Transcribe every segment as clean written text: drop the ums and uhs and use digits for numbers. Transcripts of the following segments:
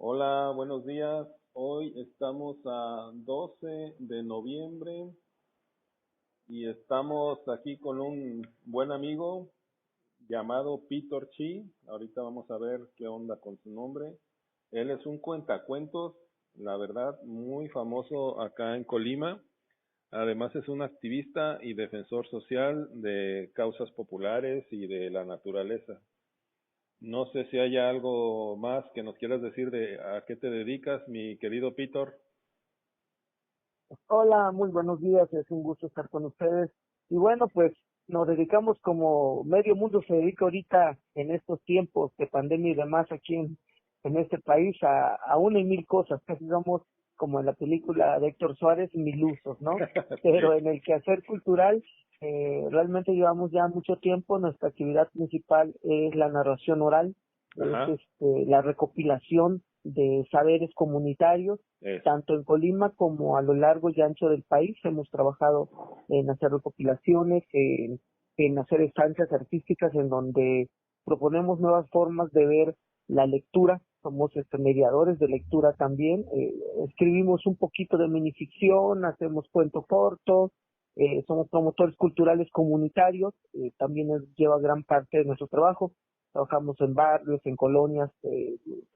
Hola, buenos días. Hoy estamos a 12 de noviembre y estamos aquí con un buen amigo llamado Peter Chi. Ahorita vamos a ver qué onda con su nombre. Él es un cuentacuentos, la verdad, muy famoso acá en Colima. Además es un activista y defensor social de causas populares y de la naturaleza. No sé si hay algo más que nos quieras decir de a qué te dedicas, mi querido Peter. Hola, muy buenos días, es un gusto estar con ustedes. Y bueno, pues nos dedicamos como medio mundo se dedica ahorita en estos tiempos de pandemia y demás aquí en este país a una y mil cosas, casi somos como en la película de Héctor Suárez, mil usos, ¿no? Pero Sí, en el quehacer cultural realmente llevamos ya mucho tiempo, nuestra actividad principal es la narración oral, es ajá, la recopilación de saberes comunitarios eso. tanto en Colima como a lo largo y ancho del país. Hemos trabajado en hacer recopilaciones, en hacer estancias artísticas en donde proponemos nuevas formas de ver la lectura. Somos mediadores de lectura también. Escribimos un poquito de minificción, hacemos cuento corto, somos promotores culturales comunitarios, también lleva gran parte de nuestro trabajo. Trabajamos en barrios, en colonias,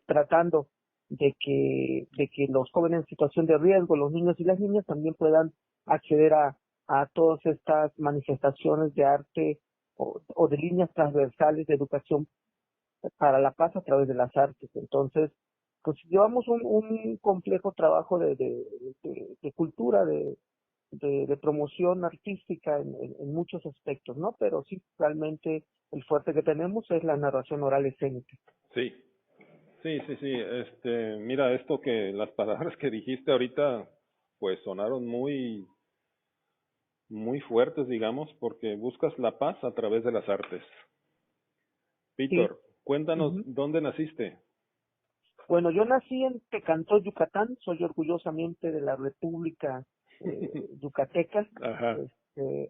tratando de que los jóvenes en situación de riesgo, los niños y las niñas también puedan acceder a todas estas manifestaciones de arte o de líneas transversales de educación para la paz a través de las artes. Entonces, pues llevamos un complejo trabajo de cultura, de promoción artística en muchos aspectos, ¿no? Pero sí, realmente el fuerte que tenemos es la narración oral escénica. Sí, sí. Mira, esto que las palabras que dijiste ahorita, pues sonaron muy fuertes, digamos, porque buscas la paz a través de las artes. Sí. Peter, cuéntanos Ujú. dónde naciste. Bueno, yo nací en Tecantó, Yucatán, soy orgullosamente de la República Yucateca. Ajá,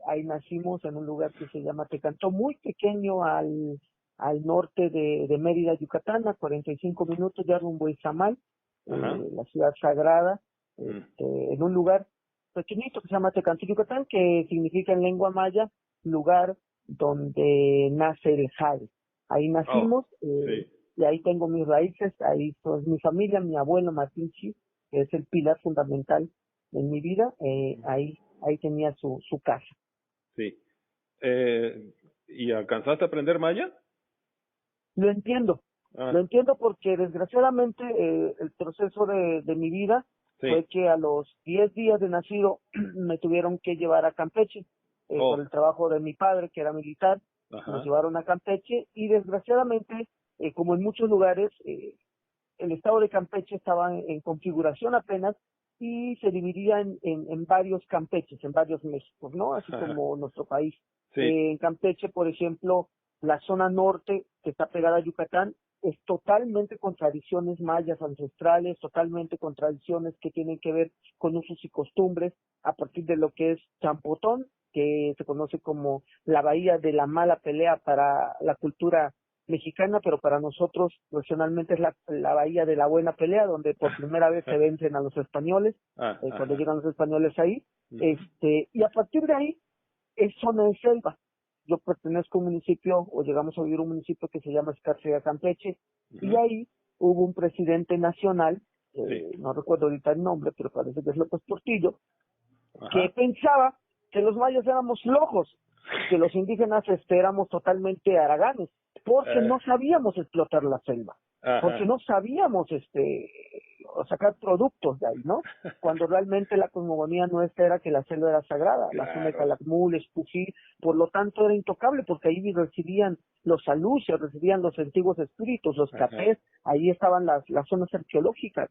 Ahí nacimos en un lugar que se llama Tecantó, muy pequeño al norte de Mérida, Yucatán, a 45 minutos de rumbo a Izamal, ajá, la ciudad sagrada, mm, en un lugar pequeñito que se llama Tecantó, Yucatán, que significa en lengua maya lugar donde nace el jade. Ahí oh, nacimos, sí, y ahí tengo mis raíces, ahí pues mi familia, mi abuelo Martín Chi, que es el pilar fundamental en mi vida, ahí tenía su casa. sí. ¿Y alcanzaste a aprender maya? Lo entiendo, Ah, lo entiendo porque desgraciadamente el proceso de mi vida sí, fue que a los 10 días de nacido me tuvieron que llevar a Campeche por oh, el trabajo de mi padre, que era militar, nos ajá, llevaron a Campeche y desgraciadamente, como en muchos lugares, el estado de Campeche estaba en configuración apenas y se dividía en varios Campeches, en varios Méxicos, ¿no? Así como nuestro país. sí, En Campeche, por ejemplo, la zona norte, que está pegada a Yucatán, es totalmente con tradiciones mayas ancestrales, totalmente con tradiciones que tienen que ver con usos y costumbres, a partir de lo que es Champotón, que se conoce como la bahía de la mala pelea para la cultura mexicana, pero para nosotros nacionalmente es la bahía de la buena pelea, donde por primera vez se vencen a los españoles, ah, cuando ajá, llegan los españoles ahí, ujú, y a partir de ahí es zona de selva. Yo pertenezco a un municipio, o llegamos a vivir a un municipio que se llama Escarcega, Campeche, y ujú, ahí hubo un presidente nacional, sí, no recuerdo ahorita el nombre, pero parece que es López Portillo, que ajá, pensaba que los mayas éramos flojos y que los indígenas éramos totalmente haraganes, porque eh, no sabíamos explotar la selva, porque ajá, no sabíamos sacar productos de ahí, ¿no? Cuando realmente la cosmogonía nuestra era que la selva era sagrada, la zona de claro, Calakmul, Espujil, por lo tanto era intocable, porque ahí residían los alucios, residían los antiguos espíritus, los ajá, capés, ahí estaban las zonas arqueológicas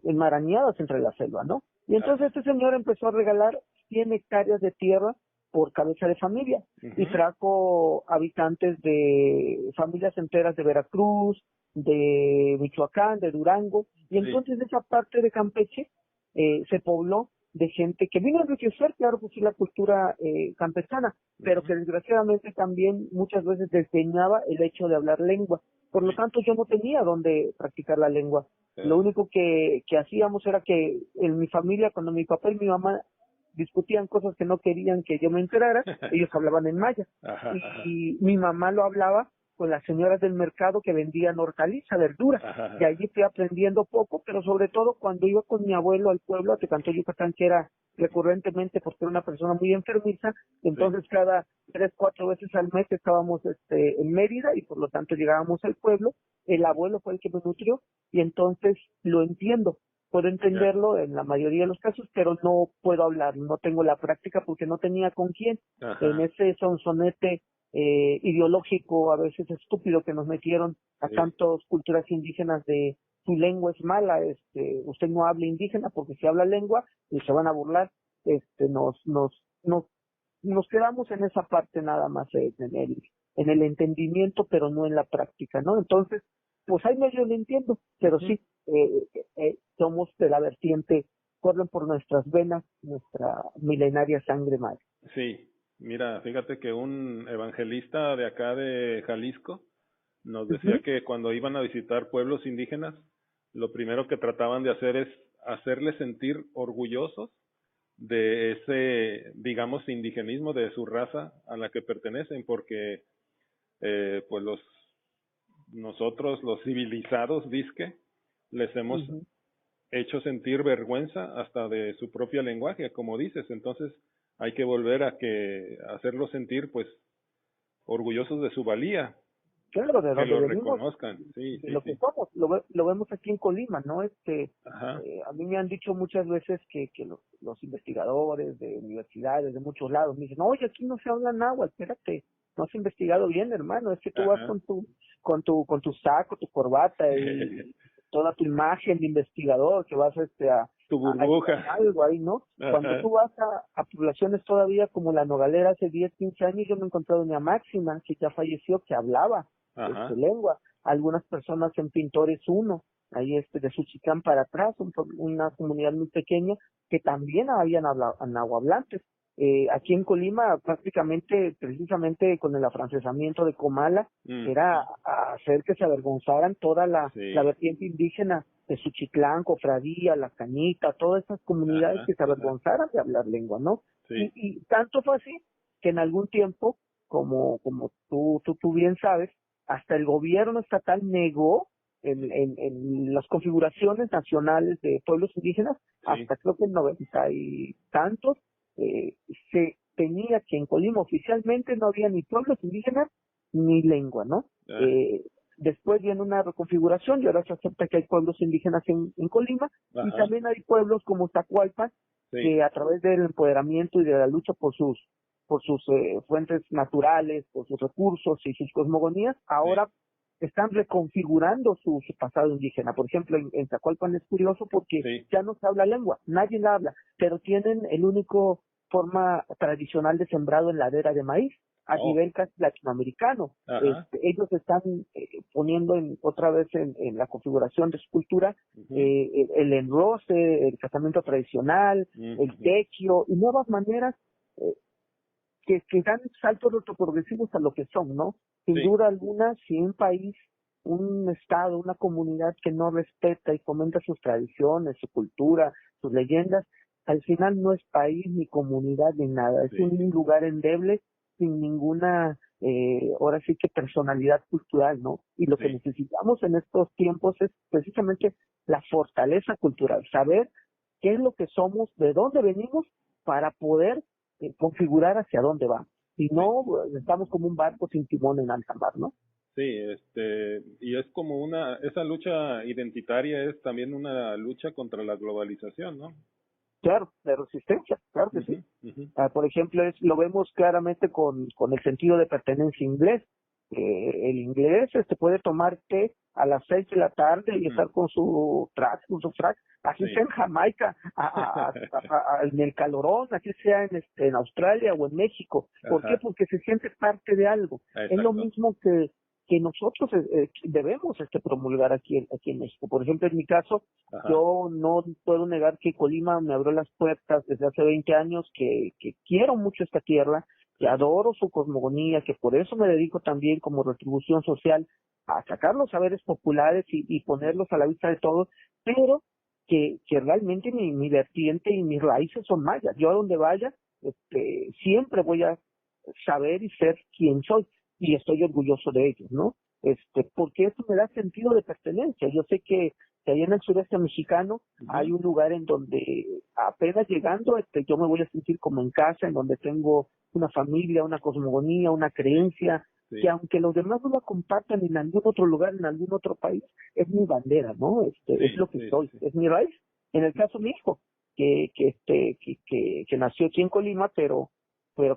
enmarañadas entre la selva, ¿no? Y entonces ajá, este señor empezó a regalar 100 hectáreas de tierra por cabeza de familia y ujú, trajo habitantes de familias enteras de Veracruz, de Michoacán, de Durango, y sí, entonces esa parte de Campeche se pobló de gente que vino a enriquecer, claro, pues sí, la cultura campesana, pero que desgraciadamente también muchas veces desdeñaba el hecho de hablar lengua. Por lo tanto, yo no tenía donde practicar la lengua. Lo único que hacíamos era que en mi familia, cuando mi papá y mi mamá discutían cosas que no querían que yo me enterara, ellos hablaban en maya. Y mi mamá lo hablaba con las señoras del mercado que vendían hortaliza, verdura. Y allí fui aprendiendo poco, pero sobre todo cuando iba con mi abuelo al pueblo, a Tecantó, Yucatán, que era recurrentemente porque era una persona muy enfermiza, entonces cada 3, 4 veces al mes estábamos en Mérida y por lo tanto llegábamos al pueblo. El abuelo fue el que me nutrió y entonces lo entiendo. Puedo entenderlo en la mayoría de los casos, pero no puedo hablar, no tengo la práctica porque no tenía con quién. En ese sonsonete ideológico, a veces estúpido, que nos metieron a tantas culturas indígenas de su lengua es mala, usted no habla indígena porque si habla lengua y se van a burlar, nos quedamos en esa parte nada más, en el entendimiento, pero no en la práctica, ¿no? Entonces, pues ahí medio lo entiendo, pero sí, somos de la vertiente, corren por nuestras venas nuestra milenaria sangre madre. Sí, mira, fíjate que un evangelista de acá de Jalisco nos decía que cuando iban a visitar pueblos indígenas, lo primero que trataban de hacer es hacerles sentir orgullosos de ese, digamos, indigenismo de su raza a la que pertenecen, porque pues nosotros, los civilizados, disque, les hemos hecho sentir vergüenza hasta de su propio lenguaje, como dices. Entonces hay que volver a hacerlos sentir pues orgullosos de su valía, claro, de que donde lo venimos, reconozcan. Sí, de sí, lo que sí. somos, lo vemos aquí en Colima, ¿no? A mí me han dicho muchas veces que los investigadores de universidades de muchos lados me dicen, oye, aquí no se habla náhuatl, espérate, no has investigado bien, hermano, es que tú vas con tu saco, tu corbata y toda tu imagen de investigador, que vas tu burbuja. a algo ahí, ¿no? Cuando tú vas a poblaciones todavía como la Nogalera hace 10, 15 años, yo me encontré a doña Máxima, que ya falleció, que hablaba lengua. Algunas personas en Pintores 1, ahí de Suchicán para atrás, una comunidad muy pequeña, que también habían nahuablantes. Aquí en Colima, prácticamente, precisamente con el afrancesamiento de Comala, era hacer que se avergonzaran toda la vertiente indígena de Suchitlán, Cofradía, La Cañita, todas esas comunidades que se avergonzaran de hablar lengua, ¿no? Y tanto fue así que en algún tiempo, como tú bien sabes, hasta el gobierno estatal negó en las configuraciones nacionales de pueblos indígenas, hasta creo que en 90 y tantos, se tenía que en Colima oficialmente no había ni pueblos indígenas ni lengua, ¿no? Después viene una reconfiguración y ahora se acepta que hay pueblos indígenas en Colima y también hay pueblos como Tacualpa que a través del empoderamiento y de la lucha por sus fuentes naturales, por sus recursos y sus cosmogonías, ahora están reconfigurando su pasado indígena. Por ejemplo, en Tacualpan es curioso porque ya no se habla lengua, nadie la habla, pero tienen el único forma tradicional de sembrado en ladera de maíz a nivel casi latinoamericano. Ellos están poniendo otra vez en la configuración de su cultura el enroce, el casamiento tradicional, el tequio y nuevas maneras que dan saltos retrogresivos a lo que son, ¿no? Sin duda alguna, si un país, un estado, una comunidad que no respeta y fomenta sus tradiciones, su cultura, sus leyendas, al final no es país ni comunidad ni nada, es un lugar endeble sin ninguna, ahora sí que personalidad cultural, ¿no? Y lo que necesitamos en estos tiempos es precisamente la fortaleza cultural, saber qué es lo que somos, de dónde venimos, para poder configurar hacia dónde va. Si no, estamos como un barco sin timón en alta mar, ¿no? Sí, y es como esa lucha identitaria es también una lucha contra la globalización, ¿no? Claro, de resistencia, claro que sí. Por ejemplo, lo vemos claramente con el sentido de pertenencia inglés. El inglés puede tomar té a las 6 de la tarde y estar con su frac, así sea en Jamaica, en el calorón, así sea en Australia o en México. ¿Por qué? Porque se siente parte de algo. Es lo mismo que que nosotros debemos promulgar aquí en México. Por ejemplo, en mi caso, Ajá. yo no puedo negar que Colima me abrió las puertas desde hace 20 años, que quiero mucho esta tierra, que adoro su cosmogonía, que por eso me dedico también como retribución social a sacar los saberes populares y ponerlos a la vista de todos, pero que realmente mi vertiente y mis raíces son mayas. Yo a donde vaya, siempre voy a saber y ser quien soy, y estoy orgulloso de ellos, ¿no? Porque eso me da sentido de pertenencia. Yo sé que allá en el sureste mexicano hay un lugar en donde apenas llegando, yo me voy a sentir como en casa, en donde tengo una familia, una cosmogonía, una creencia, que aunque los demás no la compartan en algún otro lugar, en algún otro país, es mi bandera, ¿no? Es lo que soy, es mi raíz. En el caso de mi hijo, que nació aquí en Colima, pero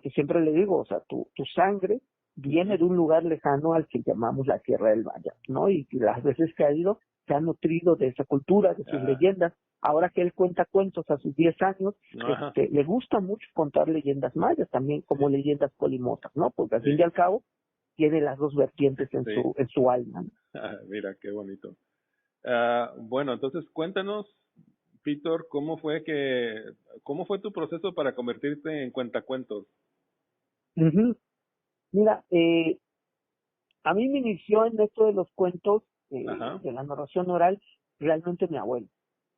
que siempre le digo, o sea, tu sangre viene de un lugar lejano al que llamamos la Tierra del Maya, ¿no? Y las veces que ha ido, se ha nutrido de esa cultura, de sus leyendas. Ahora que él cuenta cuentos a sus 10 años, le gusta mucho contar leyendas mayas, también como leyendas polimotas, ¿no? Porque al fin y al cabo, tiene las dos vertientes en su alma, ¿no? Mira, qué bonito. Bueno, entonces cuéntanos, Víctor, ¿cómo fue tu proceso para convertirte en cuentacuentos? Uh-huh. Mira, a mí me inició en esto de los cuentos, de la narración oral, realmente mi abuelo.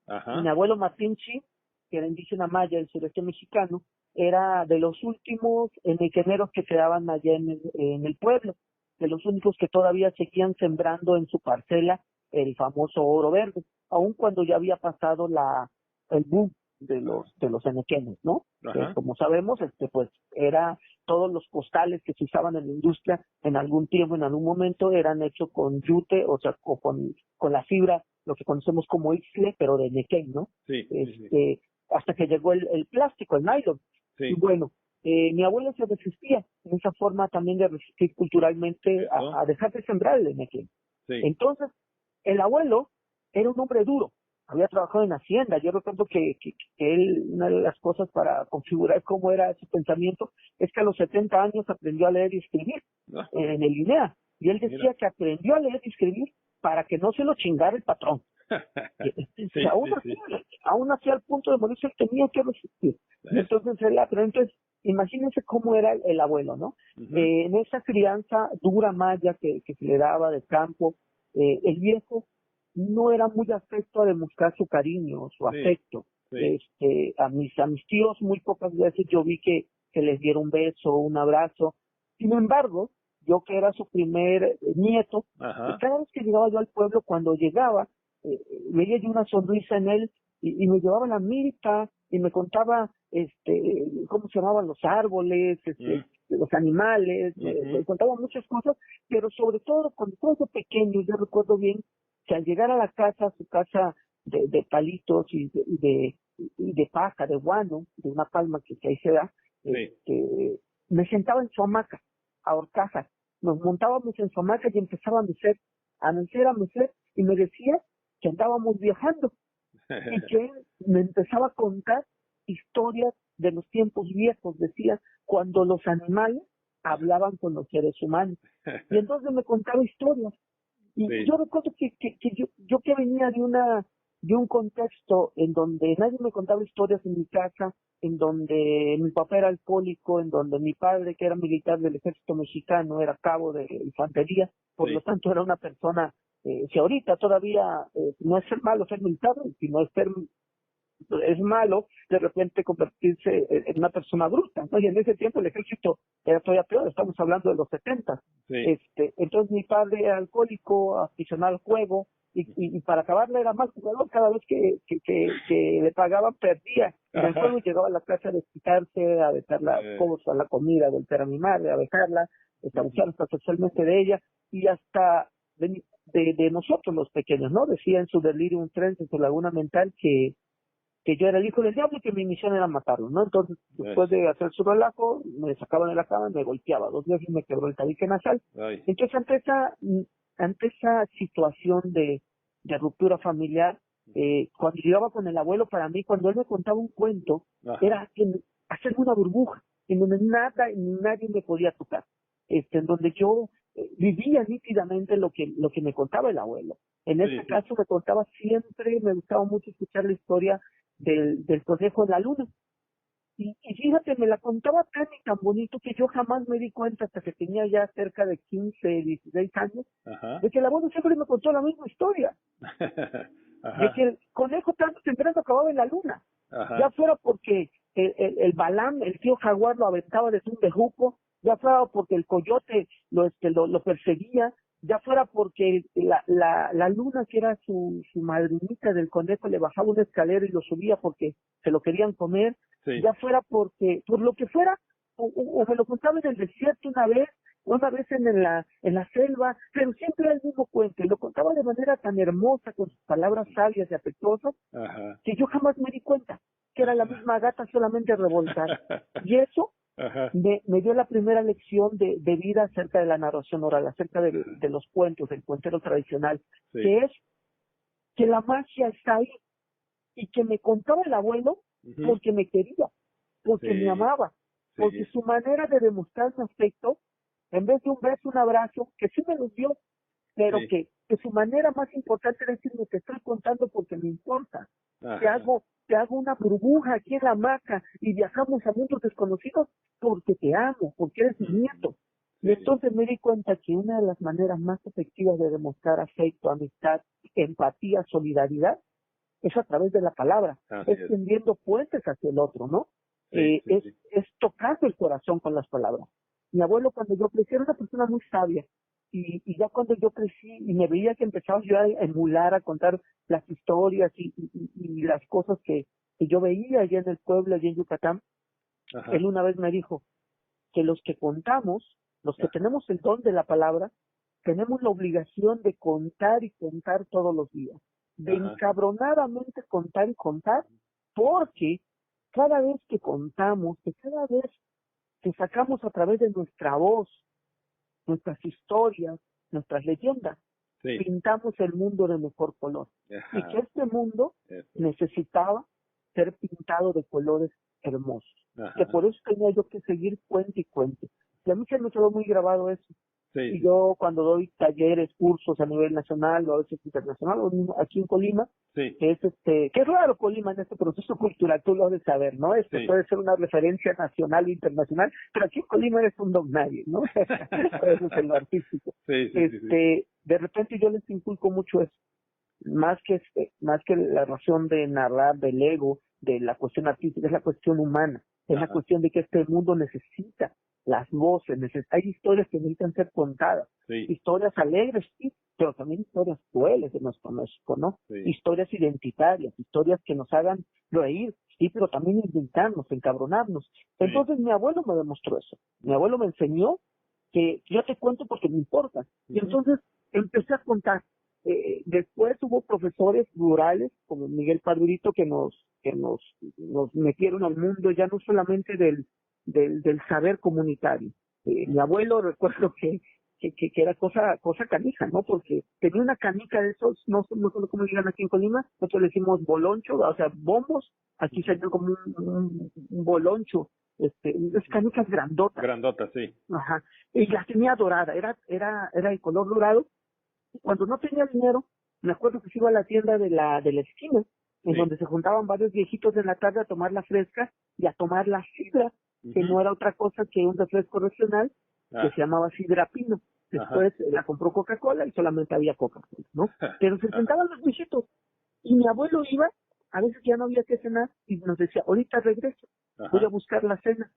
Ajá. Mi abuelo Matinchi, que era indígena maya del sureste mexicano, era de los últimos mequeneros que quedaban allá en el pueblo, de los únicos que todavía seguían sembrando en su parcela el famoso oro verde, aun cuando ya había pasado el boom de los enequenes, ¿no? Como sabemos, pues era todos los costales que se usaban en la industria en algún tiempo, en algún momento, eran hechos con yute, o sea, con la fibra, lo que conocemos como ixtle, pero de enequén, ¿no? Sí. Hasta que llegó el plástico, el nylon. Sí. Y bueno, mi abuelo se resistía en esa forma también de resistir culturalmente a dejar de sembrar el enequén. Sí. Entonces, el abuelo era un hombre duro, había trabajado en Hacienda. Yo recuerdo que él, una de las cosas para configurar cómo era su pensamiento, es que a los 70 años aprendió a leer y escribir en el INEA. Y él decía que aprendió a leer y escribir para que no se lo chingara el patrón. Aún así, al punto de morirse, él tenía que resistir. Entonces, pero entonces, imagínense cómo era el abuelo, ¿no? En esa crianza dura maya que se le daba de campo, el viejo no era muy afecto a demostrar su cariño, su afecto. A mis tíos muy pocas veces yo vi que les diera un beso, un abrazo. Sin embargo, yo que era su primer nieto, cada vez que llegaba yo al pueblo, cuando llegaba, veía yo una sonrisa en él y me llevaba la milpa y me contaba cómo se llamaban los árboles, los animales, me contaba muchas cosas, pero sobre todo cuando todo eso pequeño, yo recuerdo bien que al llegar a la casa, su casa de palitos y de paja, de guano, de una palma que ahí se da, me sentaba en su hamaca, a horcajas, nos montábamos en su hamaca y empezaba a mecer, y me decía que andábamos viajando y que él me empezaba a contar historias de los tiempos viejos, decía, cuando los animales hablaban con los seres humanos. Y entonces me contaba historias. Y yo recuerdo que yo que venía de un contexto en donde nadie me contaba historias en mi casa, en donde mi papá era alcohólico, en donde mi padre, que era militar del ejército mexicano, era cabo de infantería, por lo tanto era una persona, si ahorita todavía no es ser malo ser militar, sino es malo de repente convertirse en una persona bruta, ¿no? Y en ese tiempo el ejército era todavía peor, estamos hablando de los 70. Entonces mi padre era alcohólico, aficionado al juego, y para acabarle era mal jugador. Cada vez que le pagaban perdía en el juego y llegaba a la casa a desquitarse, a dejar la cosa, la comida, golpear a mi madre, a dejarla, abusar hasta sexualmente de ella, y hasta de nosotros los pequeños, ¿no? Decía en su delirium trance, en su laguna mental, que yo era el hijo del diablo y que mi misión era matarlo, ¿no? Entonces, después de hacer su relajo, me sacaban de la cama y me golpeaba. 2 veces me quebró el tabique nasal. Entonces, ante esa situación de ruptura familiar, cuando llegaba con el abuelo, para mí, cuando él me contaba un cuento, era hacerme una burbuja, en donde nada ni nadie me podía tocar. En donde yo vivía nítidamente lo que me contaba el abuelo. En este caso me contaba siempre, me gustaba mucho escuchar la historia del conejo en la luna. Y fíjate, me la contaba tan y tan bonito que yo jamás me di cuenta hasta que tenía ya cerca de 15, 16 años, de que el abuelo siempre me contó la misma historia. De que el conejo tanto temprano acababa en la luna. Ya fuera porque el Balam, el tío jaguar, lo aventaba desde un bejuco, ya fuera porque el coyote lo perseguía, ya fuera porque la luna, que era su madrinita del conejo, le bajaba una escalera y lo subía porque se lo querían comer, ya fuera porque, por lo que fuera, o me lo contaba en el desierto una vez en la selva, pero siempre era el mismo cuento, y lo contaba de manera tan hermosa, con sus palabras sabias y afectuosas, que yo jamás me di cuenta que era la misma gata, solamente revoltar. Y eso me dio la primera lección de vida acerca de la narración oral, acerca de los cuentos, del cuentero tradicional, que es que la magia está ahí, y que me contaba el abuelo porque me quería, porque me amaba, porque su manera de demostrarme afecto, en vez de un beso, un abrazo, que sí me lo dio, pero que su manera más importante era decirme: te estoy contando porque me importa. Te hago una burbuja aquí en la hamaca y viajamos a mundos desconocidos porque te amo, porque eres mi nieto. Y entonces me di cuenta que una de las maneras más efectivas de demostrar afecto, amistad, empatía, solidaridad, es a través de la palabra, es tendiendo puentes hacia el otro, ¿no? Es tocar el corazón con las palabras. Mi abuelo, cuando yo crecí, era una persona muy sabia, y ya cuando yo crecí y me veía que empezaba yo a emular, a contar las historias y las cosas que yo veía allá en el pueblo, allá en Yucatán, él una vez me dijo que los que contamos, los que tenemos el don de la palabra, tenemos la obligación de contar y contar todos los días, de encabronadamente contar y contar, porque cada vez que contamos, que cada vez que sacamos a través de nuestra voz, nuestras historias, nuestras leyendas, pintamos el mundo de mejor color. Y que este mundo necesitaba ser pintado de colores hermosos. Que por eso tenía yo que seguir cuente y cuente. Y a mí se me quedó muy grabado eso. Y yo, cuando doy talleres, cursos a nivel nacional o a veces internacional, o aquí en Colima, que es raro Colima en este proceso cultural, tú lo has de saber, ¿no? Puede ser una referencia nacional e internacional, pero aquí en Colima eres un don nadie, ¿no? Eso es en lo artístico. De repente yo les inculco mucho eso, más que la razón de narrar, del ego, de la cuestión artística, es la cuestión humana, es la cuestión de que este mundo necesita las voces, hay historias que necesitan ser contadas, historias alegres, sí, pero también historias crueles de nuestro México, ¿no? Historias identitarias, historias que nos hagan reír, sí, pero también inventarnos, encabronarnos. Entonces mi abuelo me demostró eso, mi abuelo me enseñó que yo te cuento porque me importa, y entonces empecé a contar. Después hubo profesores rurales como Miguel Padurito que nos metieron al mundo ya no solamente del saber comunitario. Mi abuelo, recuerdo que era cosa canija, ¿no? Porque tenía una canica de esos, no sé cómo digan aquí en Colima, nosotros le decimos boloncho, o sea, bombos, aquí salió como un boloncho, unas canicas grandotas. Grandotas, sí. Ajá. Y la tenía dorada, era de color dorado. Y cuando no tenía dinero, me acuerdo que se iba a la tienda de la esquina, en donde se juntaban varios viejitos en la tarde a tomar la fresca y a tomar la sidra, que no era otra cosa que un refresco regional que se llamaba sidra pino. Después la compró Coca-Cola y solamente había Coca-Cola, ¿no? Pero se sentaban los viejitos y mi abuelo iba, a veces ya no había que cenar, y nos decía: ahorita regreso, voy a buscar la cena.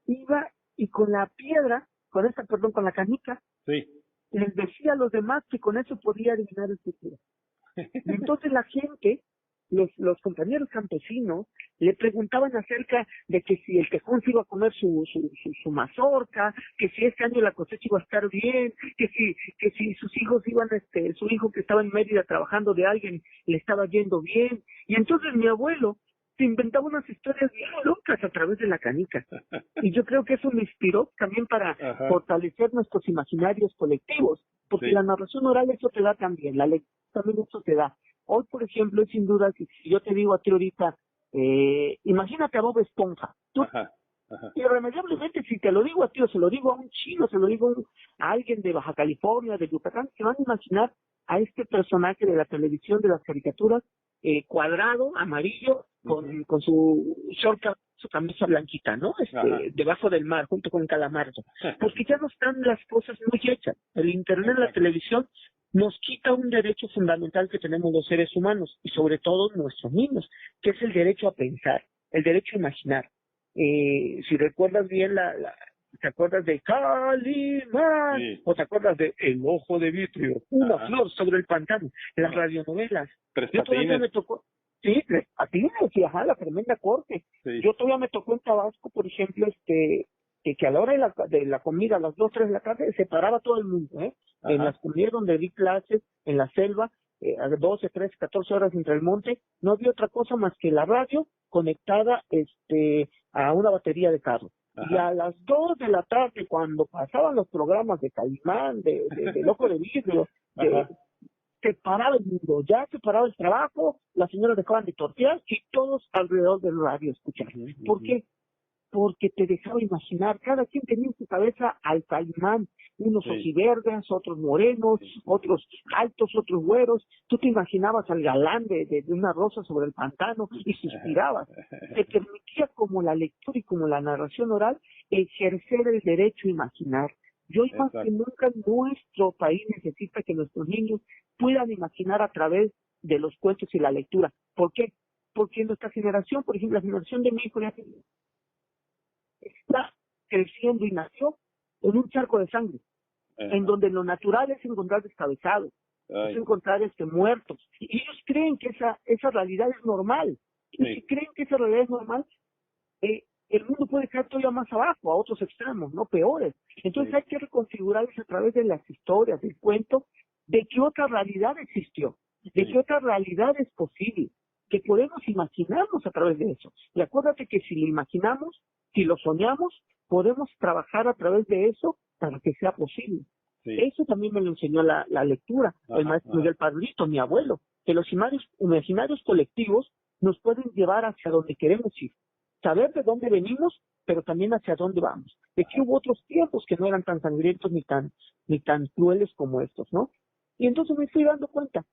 Iba y con la piedra, con la canica, les decía a los demás que con eso podía adivinar el futuro. Y entonces la gente, los compañeros campesinos, le preguntaban acerca de que si el tejón se iba a comer su mazorca, que si este año la cosecha iba a estar bien, que si sus hijos iban, su hijo que estaba en Mérida trabajando de alguien, le estaba yendo bien. Y entonces mi abuelo se inventaba unas historias bien locas a través de la canica. Y yo creo que eso me inspiró también para fortalecer nuestros imaginarios colectivos, porque la narración oral eso te da también, la lectura también eso te da. Hoy, por ejemplo, es sin duda que si yo te digo a ti ahorita, imagínate a Bob Esponja. Tú Ajá. Irremediablemente, si te lo digo a ti, o se lo digo a un chino, se lo digo a alguien de Baja California, de Yucatán, se van a imaginar a este personaje de la televisión, de las caricaturas, cuadrado, amarillo, con su short, su camisa blanquita, ¿no? Debajo del mar, junto con el calamardo. Porque ya no están las cosas muy hechas. El Internet, la televisión, nos quita un derecho fundamental que tenemos los seres humanos, y sobre todo nuestros niños, que es el derecho a pensar, el derecho a imaginar. Si recuerdas bien ¿te acuerdas de Calimán? Sí. ¿O te acuerdas de El Ojo de Vitrio? Una flor sobre el pantano, las radionovelas. Tres Yo todavía Patines. me tocó, sí, Tres Patines, y la tremenda corte. Sí. Yo todavía me tocó en Tabasco, por ejemplo, que a la hora de la comida, a las 2, 3 de la tarde, se paraba todo el mundo, en las comunidades donde di clases, en la selva, a 12, 13, 14 horas entre el monte, no había otra cosa más que la radio conectada a una batería de carro. Y a las 2 de la tarde, cuando pasaban los programas de Calimán, de Loco de Vidrio, se paraba el mundo, ya se paraba el trabajo, las señoras dejaban de tortear y todos alrededor del radio escuchar. ¿Por qué? Porque te dejaba imaginar, cada quien tenía en su cabeza al Calimán, unos ojiverdes, otros morenos, otros altos, otros güeros. Tú te imaginabas al galán de una rosa sobre el pantano y suspirabas. Te permitía, como la lectura y como la narración oral, ejercer el derecho a imaginar. Y hoy más que nunca nuestro país necesita que nuestros niños puedan imaginar a través de los cuentos y la lectura. ¿Por qué? Porque nuestra generación, por ejemplo, la generación de mi hijo, está creciendo y nació en un charco de sangre, en donde lo natural es encontrar descabezados, es encontrar muertos. Y ellos creen que esa realidad es normal. Y si creen que esa realidad es normal, el mundo puede caer todavía más abajo, a otros extremos, no peores. Entonces hay que reconfigurarlos a través de las historias, del cuento, de que otra realidad existió, de que otra realidad es posible, que podemos imaginarnos a través de eso. Y acuérdate que si lo imaginamos, si lo soñamos, podemos trabajar a través de eso para que sea posible. Eso también me lo enseñó la lectura, el maestro Miguel Padrito, mi abuelo, que los imaginarios colectivos nos pueden llevar hacia donde queremos ir. Saber de dónde venimos, pero también hacia dónde vamos. De que hubo otros tiempos que no eran tan sangrientos ni tan crueles como estos, ¿no? Y entonces me fui dando cuenta,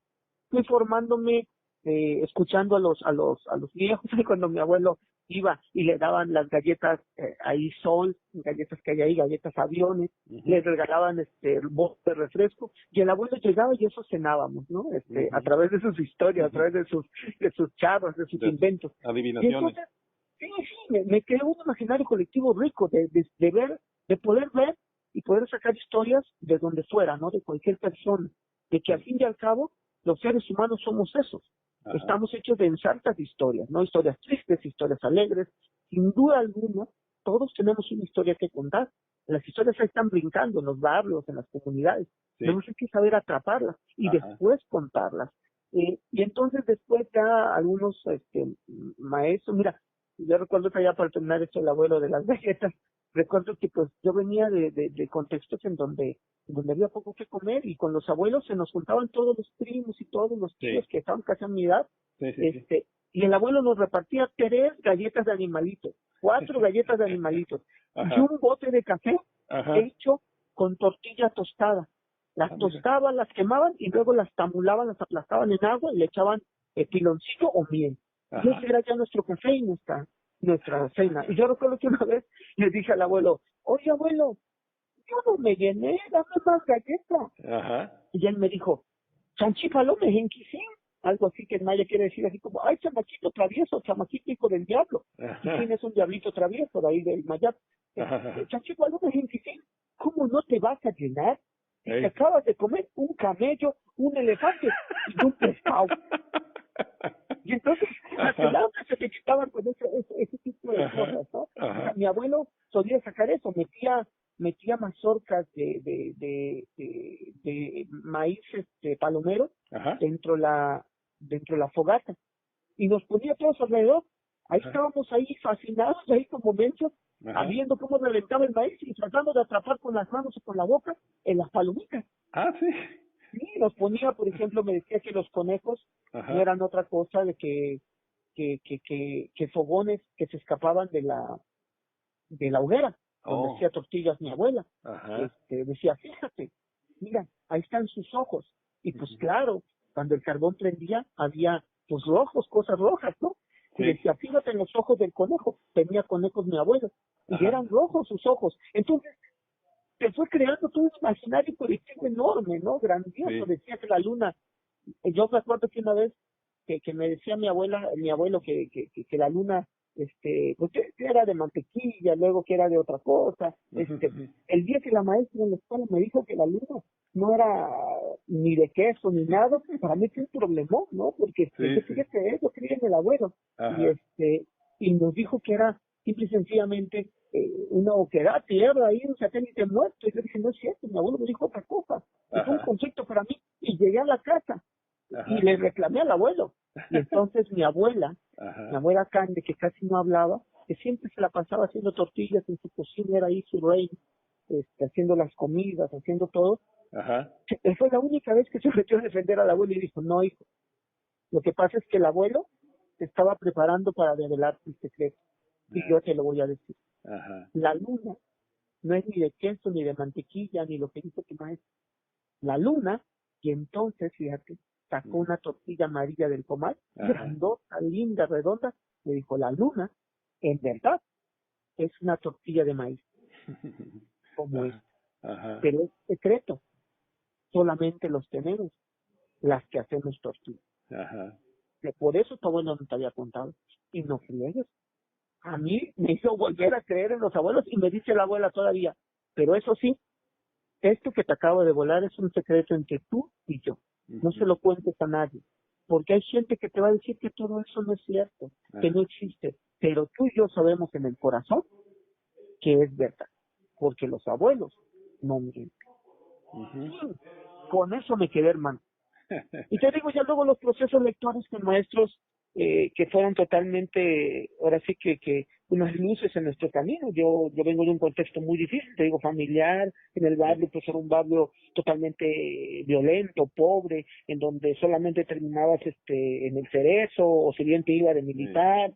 fui formándome, escuchando a los viejos, cuando mi abuelo iba y le daban las galletas ahí Sol, galletas que hay ahí, galletas aviones, les regalaban botes de refresco, y el abuelo llegaba y eso cenábamos, ¿no? A través de sus historias, a través de sus charlas, de sus inventos. Adivinaciones. Y entonces, me creó un imaginario colectivo rico de ver, de poder ver y poder sacar historias de donde fuera, ¿no? De cualquier persona, de que al fin y al cabo los seres humanos somos esos. Estamos hechos de ensartas de historias, ¿no? Historias tristes, historias alegres. Sin duda alguna, todos tenemos una historia que contar. Las historias ahí están brincando en los barrios, en las comunidades. Tenemos que saber atraparlas y después contarlas. Y entonces después ya algunos maestros, mira, yo recuerdo que ya para terminar esto, el abuelo de las galletas, recuerdo que pues yo venía de contextos en donde había poco que comer, y con los abuelos se nos juntaban todos los primos y todos los tíos que estaban casi a mi edad, y el abuelo nos repartía 3 galletas de animalitos, 4 galletas de animalitos, y un bote de café hecho con tortilla tostada. Las tostaban, las quemaban y luego las tamulaban, las aplastaban en agua y le echaban piloncillo o miel. Y ese era ya nuestro café y nuestra cena. Y yo recuerdo que una vez le dije al abuelo, oye abuelo, yo no me llené, dame más galletas. Y él me dijo, chanchífalo mejenquisín, algo así que en maya quiere decir así como, ay, chamaquito travieso, chamaquito hijo del diablo. ¿Quién es un diablito travieso de ahí del Mayap? Chanchífalo mejenquisín, ¿cómo no te vas a llenar? Si te acabas de comer un camello, un elefante y un pescado. Y entonces, las hambre se te quitaban con ese tipo de cosas, ¿no? O sea, mi abuelo solía sacar eso, metía mazorcas de maíz palomero dentro la fogata, y nos ponía todos alrededor. Ahí estábamos ahí fascinados, ahí como mensos, viendo cómo reventaba el maíz y tratando de atrapar con las manos o con la boca en las palomitas. Sí, nos ponía, por ejemplo, me decía que los conejos no eran otra cosa de que fogones que se escapaban de de la hoguera, donde Oh. hacía tortillas mi abuela. Ajá. Decía, fíjate, mira, ahí están sus ojos. Y pues Ujú. claro, cuando el carbón prendía, había pues rojos, cosas rojas, ¿no? Y Sí. decía, fíjate en los ojos del conejo. Tenía conejos mi abuelo. Y Ajá. eran rojos sus ojos. Entonces, se fue creando todo un imaginario colectivo enorme, ¿no? Grandioso. Sí. Decía que la luna, yo me acuerdo que una vez que me decía mi abuelo que la luna, pues que era de mantequilla, luego que era de otra cosa. Ujú. El día que la maestra en la escuela me dijo que la luna no era ni de queso ni nada, para mí fue un problemón, ¿no? Porque Sí, yo sí. quería creer, yo creía en el abuelo. Y Ajá. y nos dijo que era simple y sencillamente una oquedad, tierra ahí, un satélite muerto. Y yo dije, no es cierto, mi abuelo me dijo otra cosa. Y fue un Ajá. conflicto para mí. Y llegué a la casa y Ajá. le reclamé al abuelo. Y entonces mi Ajá. abuela Cande, que casi no hablaba, que siempre se la pasaba haciendo tortillas en su cocina, era ahí su rey, haciendo las comidas, haciendo todo. Ajá. Fue la única vez que se metió a defender al abuelo y dijo, no, hijo, lo que pasa es que el abuelo te estaba preparando para revelarte el secreto. Y yo te lo voy a decir. Ajá. La luna no es ni de queso, ni de mantequilla, ni lo que dice tu maestro. La luna, y entonces, fíjate, sacó una tortilla amarilla del comal, Ajá. grandota, linda, redonda, le dijo, la luna, en verdad, es una tortilla de maíz, como Ajá. esta. Ajá. Pero es secreto, solamente los tenemos, las que hacemos tortillas. Ajá. Que por eso tu abuelo no te había contado. Y no friegues. A mí me hizo volver a creer en los abuelos y me dice la abuela todavía, pero eso sí, esto que te acabo de volar es un secreto entre tú y yo. No se Ujú. lo cuentes a nadie. Porque hay gente que te va a decir que todo eso no es cierto, que Ajá. no existe. Pero tú y yo sabemos en el corazón que es verdad. Porque los abuelos no mienten. Ujú. Con eso me quedé, hermano. Y te digo ya luego los procesos lectores con maestros que fueron totalmente, ahora sí que unas luces en nuestro camino. Yo vengo de un contexto muy difícil, te digo, familiar, en el Sí. barrio, pues era un barrio totalmente violento, pobre, en donde solamente terminabas en el cerezo, o si bien te iba de Sí. militar,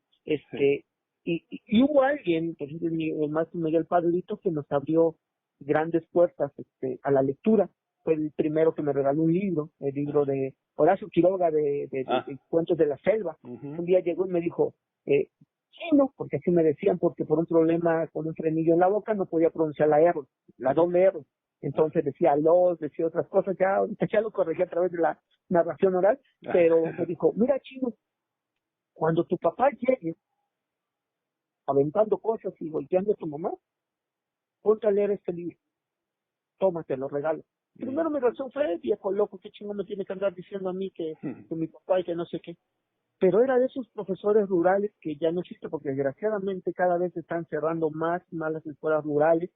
Sí. y hubo alguien, por ejemplo, el maestro Miguel Padrito, que nos abrió grandes puertas a la lectura. Fue el primero que me regaló un libro, el libro de Horacio Quiroga Ah. de Cuentos de la Selva. Ujú. Un día llegó y me dijo, chino, porque así me decían, porque por un problema con un frenillo en la boca no podía pronunciar la R, la Ujú. doble R. Ah. Entonces decía los, decía otras cosas, ya ahorita ya lo corregí a través de la narración oral, pero me dijo, mira chino, cuando tu papá llegue aventando cosas y volteando a tu mamá, ponte a leer este libro, tómate, lo regalo. Primero mi reacción fue, viejo loco, qué chingo me tiene que andar diciendo a mí que mi papá y que no sé qué. Pero era de esos profesores rurales que ya no existen porque desgraciadamente cada vez se están cerrando más y más las escuelas rurales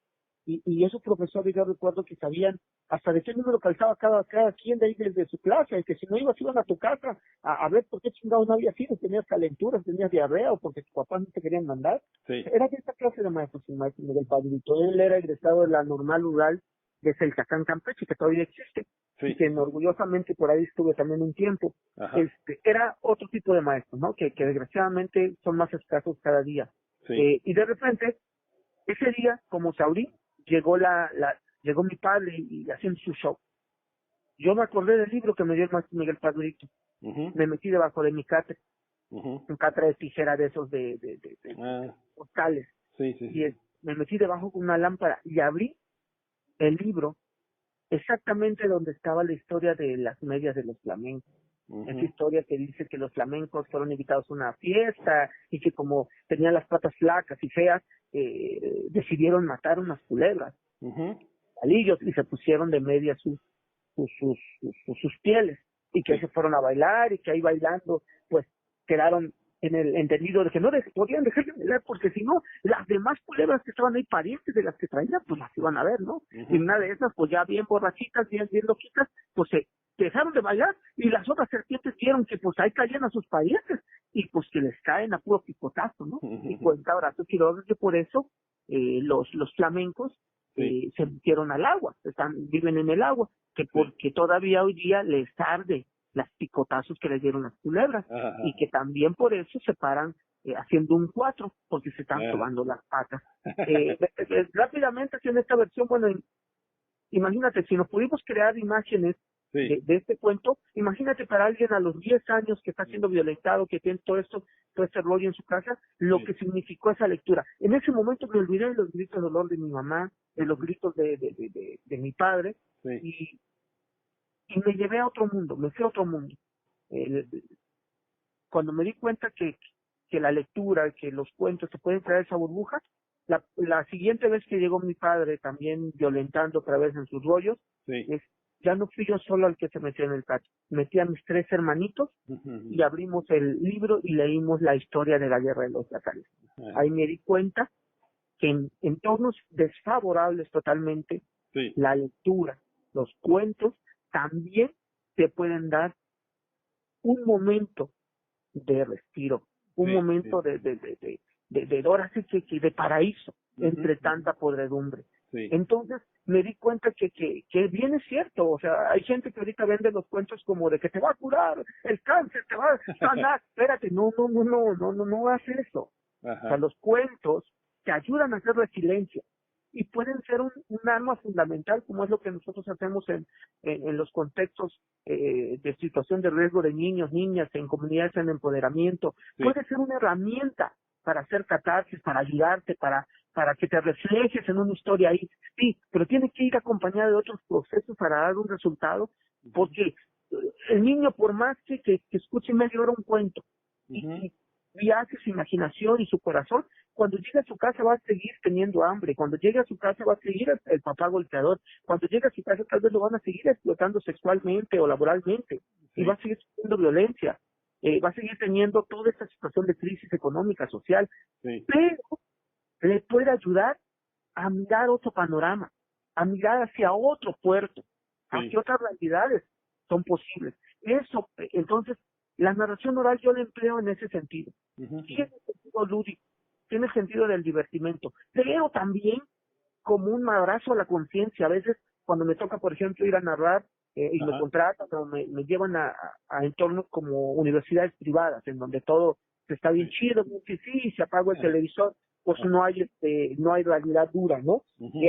y esos profesores yo recuerdo que sabían hasta de qué número calzaba cada quien de ahí desde su clase, que si no ibas iban a tu casa a ver por qué chingados no había sido, tenías calenturas, tenías diarrea o porque tus papás no te querían mandar. Sí. Era de esta clase de maestros, el maestro Miguel Padrito. Él era egresado de la normal rural de Celcacán, Campeche, que todavía existe y Sí. que orgullosamente por ahí estuve también un tiempo. Ajá. Era otro tipo de maestros, ¿no? Que desgraciadamente son más escasos cada día. Sí. Y de repente, ese día, como se abrí, llegó llegó mi padre y haciendo su show. Yo me acordé del libro que me dio el maestro Miguel Padrito. Ujú. Me metí debajo de mi catre, Ujú. un catre de tijera de esos Ah. postales. Sí, sí, Y sí. me metí debajo con una lámpara y abrí el libro exactamente donde estaba la historia de las medias de los flamencos. Esa Ujú. historia que dice que los flamencos fueron invitados a una fiesta y que como tenían las patas flacas y feas, decidieron matar unas culebras, Ujú. palillos, y se pusieron de media sus pieles y que Sí. se fueron a bailar y que ahí bailando pues quedaron en el entendido de que no podían dejar de bailar porque si no las demás culebras que estaban ahí parientes de las que traían pues las iban a ver, ¿no? Y Ujú. una de esas pues ya bien borrachitas, bien loquitas, pues se dejaron de bailar y las otras serpientes vieron que pues ahí caían a sus parientes y pues que les caen a puro picotazo, ¿no? Y cuenta Horacio Quiroga que por eso los flamencos Sí. se metieron al agua, viven en el agua, que Sí. porque todavía hoy día les arde las picotazos que les dieron las culebras Ajá. y que también por eso se paran haciendo un 4 porque se están tomando las patas. Rápidamente haciendo esta versión, bueno, imagínate, si nos pudimos crear imágenes de este cuento, imagínate para alguien a los 10 años que está siendo violentado, que tiene todo este rollo en su casa, lo que significó esa lectura. En ese momento me olvidé de los gritos de dolor de mi mamá, de los gritos de mi padre, y me llevé a otro mundo, me fui a otro mundo. Cuando me di cuenta que la lectura, que los cuentos te pueden traer esa burbuja, la siguiente vez que llegó mi padre también violentando otra vez en sus rollos, ya no fui yo solo al que se metió en el cacho. Metí a mis 3 hermanitos y abrimos el libro y leímos la historia de la Guerra de los Yacales. Ahí me di cuenta que en entornos desfavorables totalmente, la lectura, los cuentos, también te pueden dar un momento de respiro, un momento de ahora sí que de paraíso entre tanta podredumbre. Entonces me di cuenta que bien es cierto, o sea, hay gente que ahorita vende los cuentos como de que te va a curar el cáncer, te va a sanar. Espérate, no hace eso. O sea, los cuentos te ayudan a hacer resiliencia y pueden ser un arma fundamental, como es lo que nosotros hacemos en los contextos de situación de riesgo de niños, niñas, en comunidades en empoderamiento. Puede ser una herramienta para hacer catarsis, para ayudarte, para que te reflejes en una historia ahí. Sí, pero tiene que ir acompañada de otros procesos para dar un resultado, porque el niño, por más que escuche media hora un cuento y hace su imaginación y su corazón, cuando llegue a su casa va a seguir teniendo hambre, cuando llegue a su casa va a seguir el papá golpeador, cuando llegue a su casa tal vez lo van a seguir explotando sexualmente o laboralmente, y va a seguir teniendo violencia, va a seguir teniendo toda esta situación de crisis económica, social, pero le puede ayudar a mirar otro panorama, a mirar hacia otro puerto, hacia otras realidades son posibles. Eso, entonces, la narración oral yo la empleo en ese sentido. Tiene sentido lúdico, tiene sentido del divertimento, pero también como un abrazo a la conciencia. A veces, cuando me toca, por ejemplo, ir a narrar y me contratan o me llevan a entornos como universidades privadas, en donde todo está bien chido, sí, se apaga el televisor, pues no hay realidad dura, ¿no?